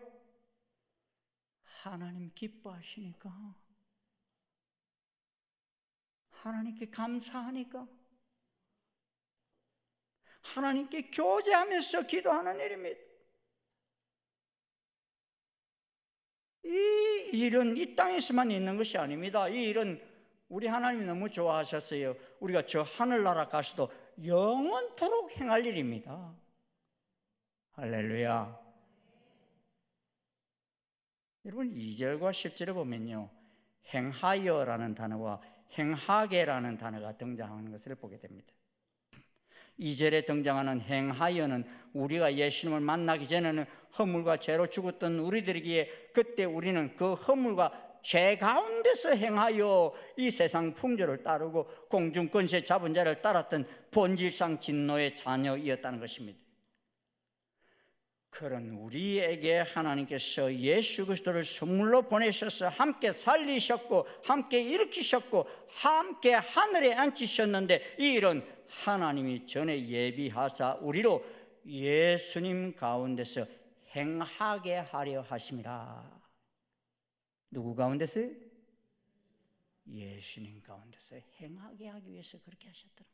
하나님 기뻐하시니까, 하나님께 감사하니까, 하나님께 교제하면서 기도하는 일입니다. 이 일은 이 땅에서만 있는 것이 아닙니다. 이 일은 우리 하나님이 너무 좋아하셨어요. 우리가 저 하늘나라 가서도 영원토록 행할 일입니다. 할렐루야. 여러분 2절과 10절에 보면요, 행하여라는 단어와 행하게라는 단어가 등장하는 것을 보게 됩니다. 2절에 등장하는 행하여는 우리가 예수님을 만나기 전에는 허물과 죄로 죽었던 우리들에게 그때 우리는 그 허물과 죄 가운데서 행하여 이 세상 풍조를 따르고 공중권세 잡은 자를 따랐던 본질상 진노의 자녀이었다는 것입니다. 그런 우리에게 하나님께서 예수 그리스도를 선물로 보내셔서 함께 살리셨고 함께 일으키셨고 함께 하늘에 앉히셨는데 이 일은 하나님이 전에 예비하사 우리로 예수님 가운데서 행하게 하려 하심이라. 누구 가운데서? 예수님 가운데서 행하게 하기 위해서 그렇게 하셨더라.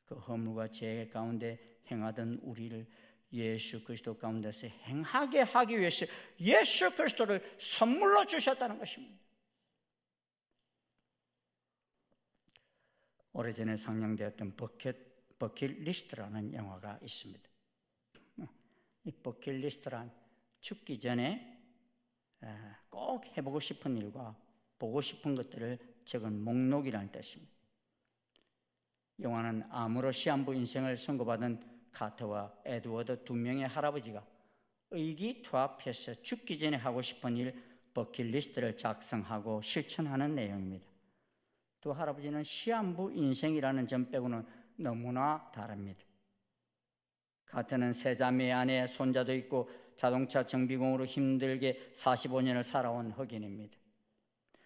그 허물과 죄 가운데 행하던 우리를 예수 그리스도 가운데서 행하게 하기 위해서 예수 그리스도를 선물로 주셨다는 것입니다. 오래전에 상영되었던 버킷리스트라는 영화가 있습니다. 이 버킷리스트란 죽기 전에 꼭 해보고 싶은 일과 보고 싶은 것들을 적은 목록이라는 뜻입니다. 영화는 암으로 시한부 인생을 선고받은 카터와 에드워드 두 명의 할아버지가 의기투합해서 죽기 전에 하고 싶은 일 버킷리스트를 작성하고 실천하는 내용입니다. 두 할아버지는 시한부 인생이라는 점 빼고는 너무나 다릅니다. 카터는 세 자매 안에 손자도 있고 자동차 정비공으로 힘들게 45년을 살아온 흑인입니다.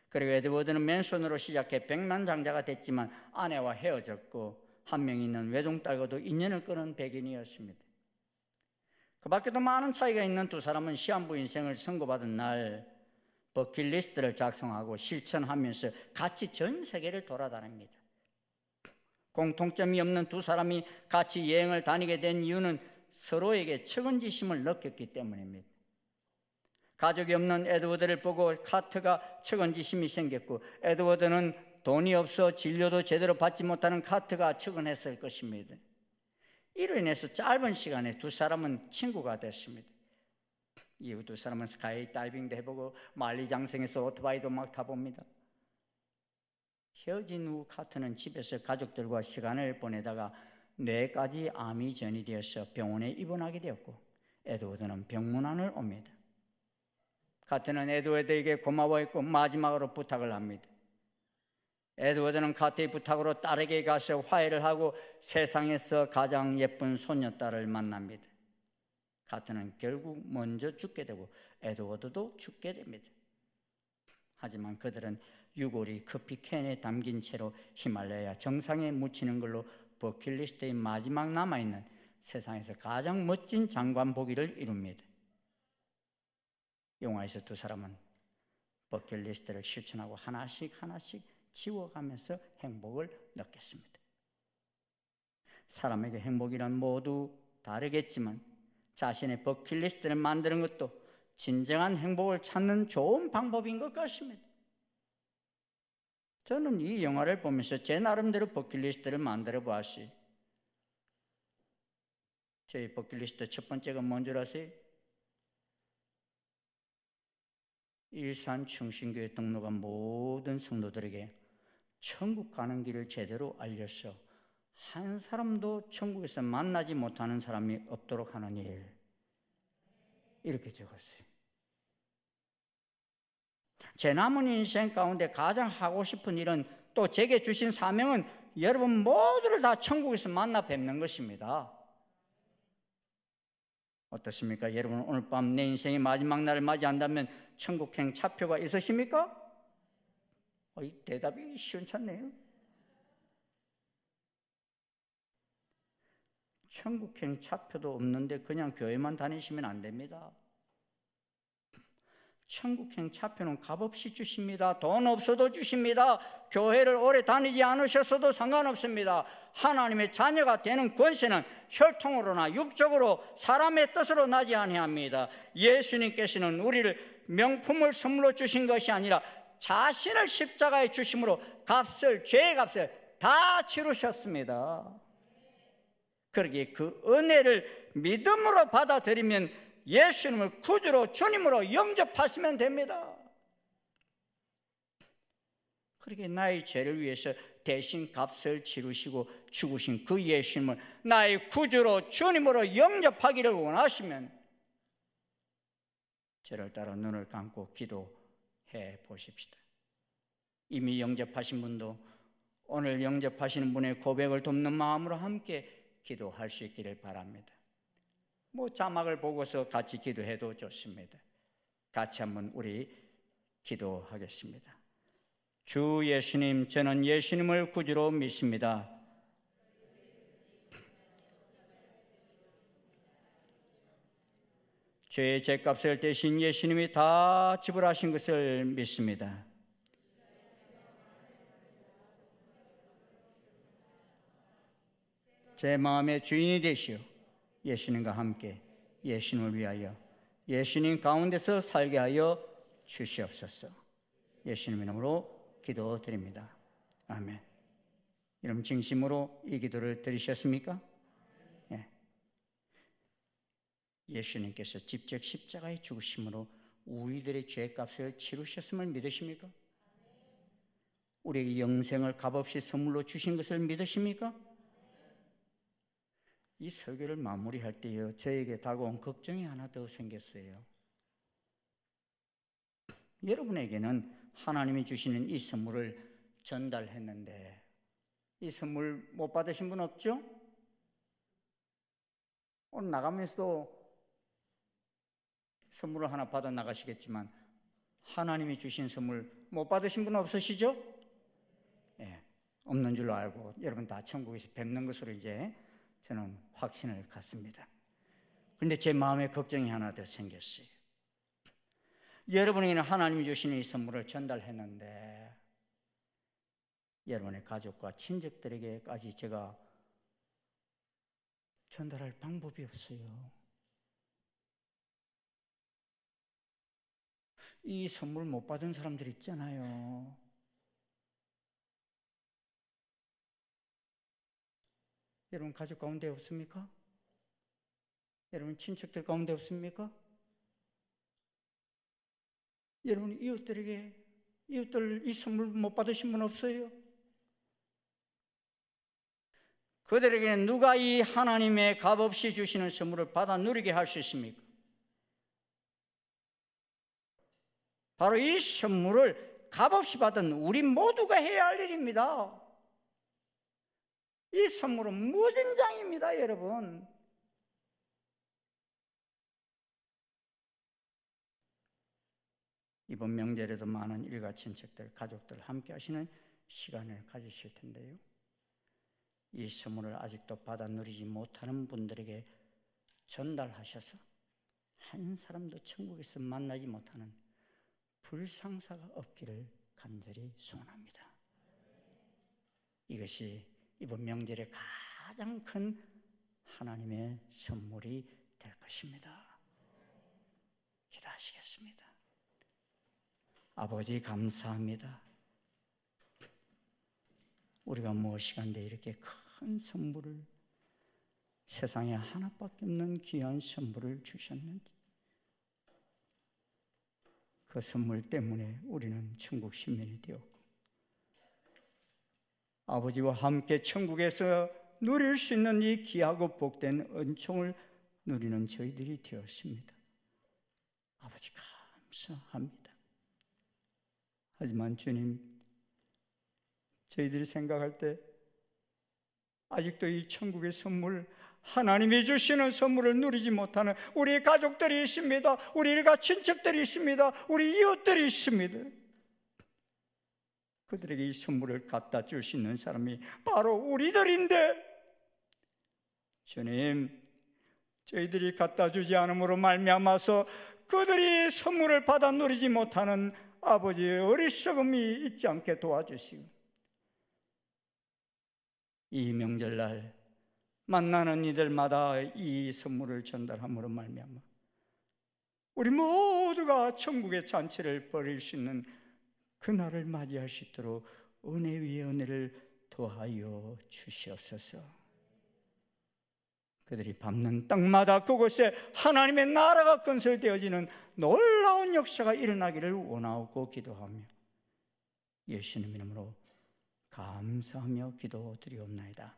그리고 에드워드는 맨손으로 시작해 백만장자가 됐지만 아내와 헤어졌고 한 명 있는 외동딸과도 인연을 끊은 백인이었습니다. 그 밖에도 많은 차이가 있는 두 사람은 시한부 인생을 선고받은 날 버킷리스트를 작성하고 실천하면서 같이 전 세계를 돌아다닙니다. 공통점이 없는 두 사람이 같이 여행을 다니게 된 이유는 서로에게 측은지심을 느꼈기 때문입니다. 가족이 없는 에드워드를 보고 카트가 측은지심이 생겼고 에드워드는 돈이 없어 진료도 제대로 받지 못하는 카트가 측은했을 것입니다. 이로 인해서 짧은 시간에 두 사람은 친구가 됐습니다. 이후 두 사람은 스카이 다이빙도 해보고 만리장성에서 오토바이도 막 타봅니다. 헤어진 후 카트는 집에서 가족들과 시간을 보내다가 뇌까지 암이 전이되어서 병원에 입원하게 되었고 에드워드는 병문안을 옵니다. 카트는 에드워드에게 고마워했고 마지막으로 부탁을 합니다. 에드워드는 카트의 부탁으로 딸에게 가서 화해를 하고 세상에서 가장 예쁜 소녀딸을 만납니다. 카트는 결국 먼저 죽게 되고 에드워드도 죽게 됩니다. 하지만 그들은 유골이 커피캔에 담긴 채로 히말라야 정상에 묻히는 걸로 버킷리스트의 마지막 남아있는 세상에서 가장 멋진 장관 보기를 이룹니다. 영화에서 두 사람은 버킷리스트를 실천하고 하나씩 지워가면서 행복을 느꼈습니다. 사람에게 행복이란 모두 다르겠지만 자신의 버킷리스트를 만드는 것도 진정한 행복을 찾는 좋은 방법인 것 같습니다. 저는 이 영화를 보면서 제 나름대로 버킷리스트를 만들어 보았어요. 저희 버킷리스트 첫 번째가 뭔 줄 아세요? 일산 충신교회 등록한 모든 성도들에게 천국 가는 길을 제대로 알려서 한 사람도 천국에서 만나지 못하는 사람이 없도록 하는 일, 이렇게 적었어요. 제 남은 인생 가운데 가장 하고 싶은 일은, 또 제게 주신 사명은 여러분 모두를 다 천국에서 만나 뵙는 것입니다. 어떻습니까? 여러분 오늘 밤 내 인생의 마지막 날을 맞이한다면 천국행 차표가 있으십니까? 이 대답이 시원찮네요. 천국행 차표도 없는데 그냥 교회만 다니시면 안 됩니다. 천국행 차표는 값없이 주십니다. 돈 없어도 주십니다. 교회를 오래 다니지 않으셨어도 상관없습니다. 하나님의 자녀가 되는 권세는 혈통으로나 육적으로 사람의 뜻으로 나지 아니합니다. 예수님께서는 우리를 명품을 선물로 주신 것이 아니라 자신을 십자가에 주심으로 죄의 값을 다 치르셨습니다. 그러기에 그 은혜를 믿음으로 받아들이면 예수님을 구주로 주님으로 영접하시면 됩니다. 그러기에 나의 죄를 위해서 대신 값을 치르시고 죽으신 그 예수님을 나의 구주로 주님으로 영접하기를 원하시면 저를 따라 눈을 감고 기도해 보십시다. 이미 영접하신 분도 오늘 영접하시는 분의 고백을 돕는 마음으로 함께 기도할 수 있기를 바랍니다. 자막을 보고서 같이 기도해도 좋습니다. 같이 한번 우리 기도하겠습니다. 주 예수님, 저는 예수님을 구주로 믿습니다. 죄의 죄값을 대신 예수님이 다 지불하신 것을 믿습니다. 제 마음의 주인이 되시오 예수님과 함께 예수님을 위하여 예수님 가운데서 살게 하여 주시옵소서. 예수님 이름으로 기도드립니다. 아멘. 여러분 진심으로 이 기도를 들으셨습니까? 예. 예수님께서 직접 십자가에 죽으심으로 우리들의 죄값을 치르셨음을 믿으십니까? 우리에게 영생을 값없이 선물로 주신 것을 믿으십니까? 이 설교를 마무리할 때요, 저에게 다가온 걱정이 하나 더 생겼어요. 여러분에게는 하나님이 주시는 이 선물을 전달했는데 이 선물 못 받으신 분 없죠? 오늘 나가면서도 선물을 하나 받아 나가시겠지만 하나님이 주신 선물 못 받으신 분 없으시죠? 예, 없는 줄로 알고 여러분 다 천국에서 뵙는 것으로 이제 저는 확신을 갖습니다. 그런데 제 마음에 걱정이 하나 더 생겼어요. 여러분에게는 하나님이 주시는 이 선물을 전달했는데 여러분의 가족과 친척들에게까지 제가 전달할 방법이 없어요. 이 선물 못 받은 사람들 있잖아요. 여러분 가족 가운데 없습니까? 여러분 친척들 가운데 없습니까? 여러분 이웃들 이 선물 못 받으신 분 없어요? 그들에게는 누가 이 하나님의 값없이 주시는 선물을 받아 누리게 할 수 있습니까? 바로 이 선물을 값없이 받은 우리 모두가 해야 할 일입니다. 이 선물은 무진장입니다, 여러분. 이번 명절에도 많은 일가 친척들, 가족들 함께 하시는 시간을 가지실 텐데요. 이 선물을 아직도 받아 누리지 못하는 분들에게 전달하셔서 한 사람도 천국에서 만나지 못하는 불상사가 없기를 간절히 소원합니다. 이것이 이번 명절의 가장 큰 하나님의 선물이 될 것입니다. 기도하시겠습니다. 아버지 감사합니다. 우리가 무엇이간데 이렇게 큰 선물을, 세상에 하나밖에 없는 귀한 선물을 주셨는지, 그 선물 때문에 우리는 천국 시민이 되었고 아버지와 함께 천국에서 누릴 수 있는 이 귀하고 복된 은총을 누리는 저희들이 되었습니다. 아버지 감사합니다. 하지만 주님, 저희들이 생각할 때 아직도 이 천국의 선물, 하나님이 주시는 선물을 누리지 못하는 우리 가족들이 있습니다. 우리 일가 친척들이 있습니다. 우리 이웃들이 있습니다. 그들에게 이 선물을 갖다 줄 수 있는 사람이 바로 우리들인데, 주님, 저희들이 갖다 주지 않음으로 말미암아서 그들이 선물을 받아 누리지 못하는 아버지의 어리석음이 있지 않게 도와주시고, 이 명절날 만나는 이들마다 이 선물을 전달함으로 말미암아 우리 모두가 천국의 잔치를 벌일 수 있는 그날을 맞이할 수 있도록 은혜 위에 은혜를 더하여 주시옵소서. 그들이 밟는 땅마다 그곳에 하나님의 나라가 건설되어지는 놀라운 역사가 일어나기를 원하고 기도하며 예수님 이름으로 감사하며 기도드리옵나이다.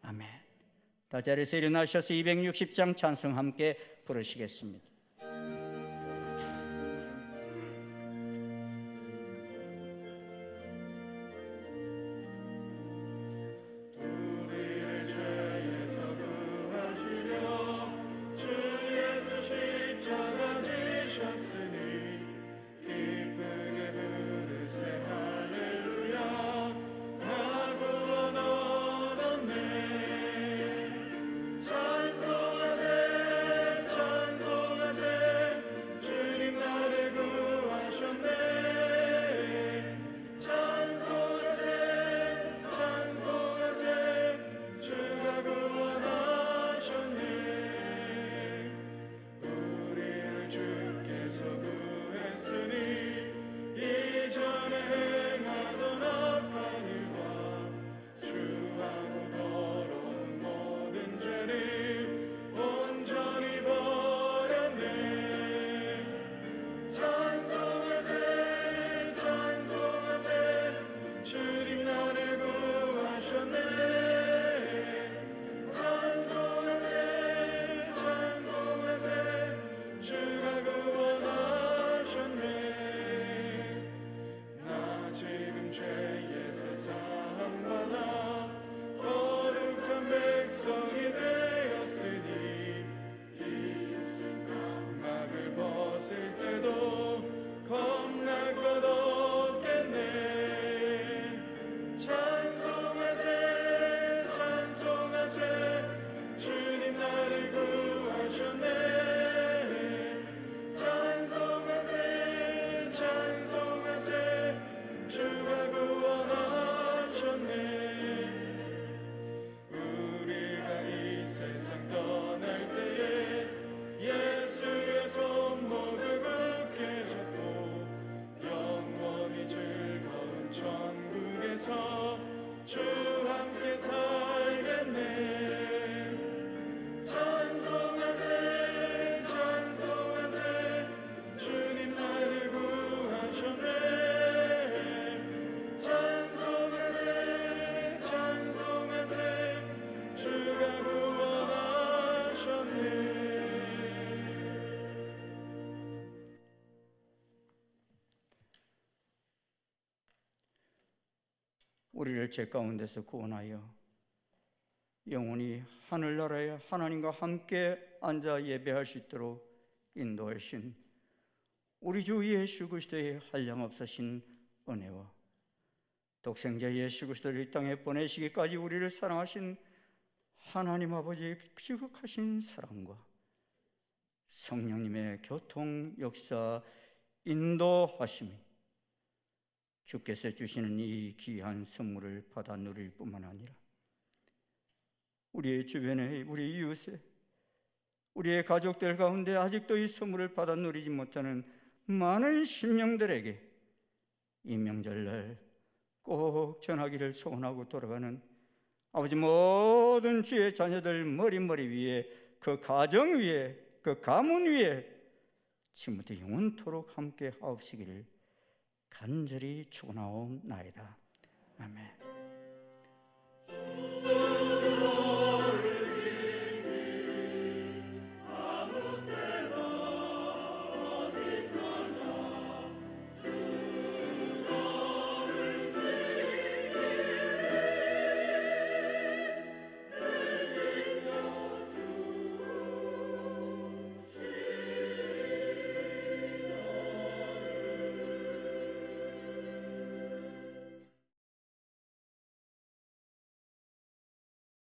아멘. 다 자리에서 일어나셔서 260장 찬송 함께 부르시겠습니다. 우리를 죄 가운데서 구원하여 영원히 하늘나라에 하나님과 함께 앉아 예배할 수 있도록 인도하신 우리 주 예수 그리스도의 한량없으신 은혜와 독생자 예수 그리스도를 이 땅에 보내시기까지 우리를 사랑하신 하나님 아버지의 지극하신 사랑과 성령님의 교통 역사 인도하심이 주께서 주시는 이 귀한 선물을 받아 누릴 뿐만 아니라 우리의 주변에, 우리 이웃에, 우리의 가족들 가운데 아직도 이 선물을 받아 누리지 못하는 많은 심령들에게 이 명절날 꼭 전하기를 소원하고 돌아가는 아버지 모든 주의 자녀들 머리 위에, 그 가정 위에, 그 가문 위에 지금부터 영원토록 함께 하옵시기를 간절히 축원하옵나이다. 아멘.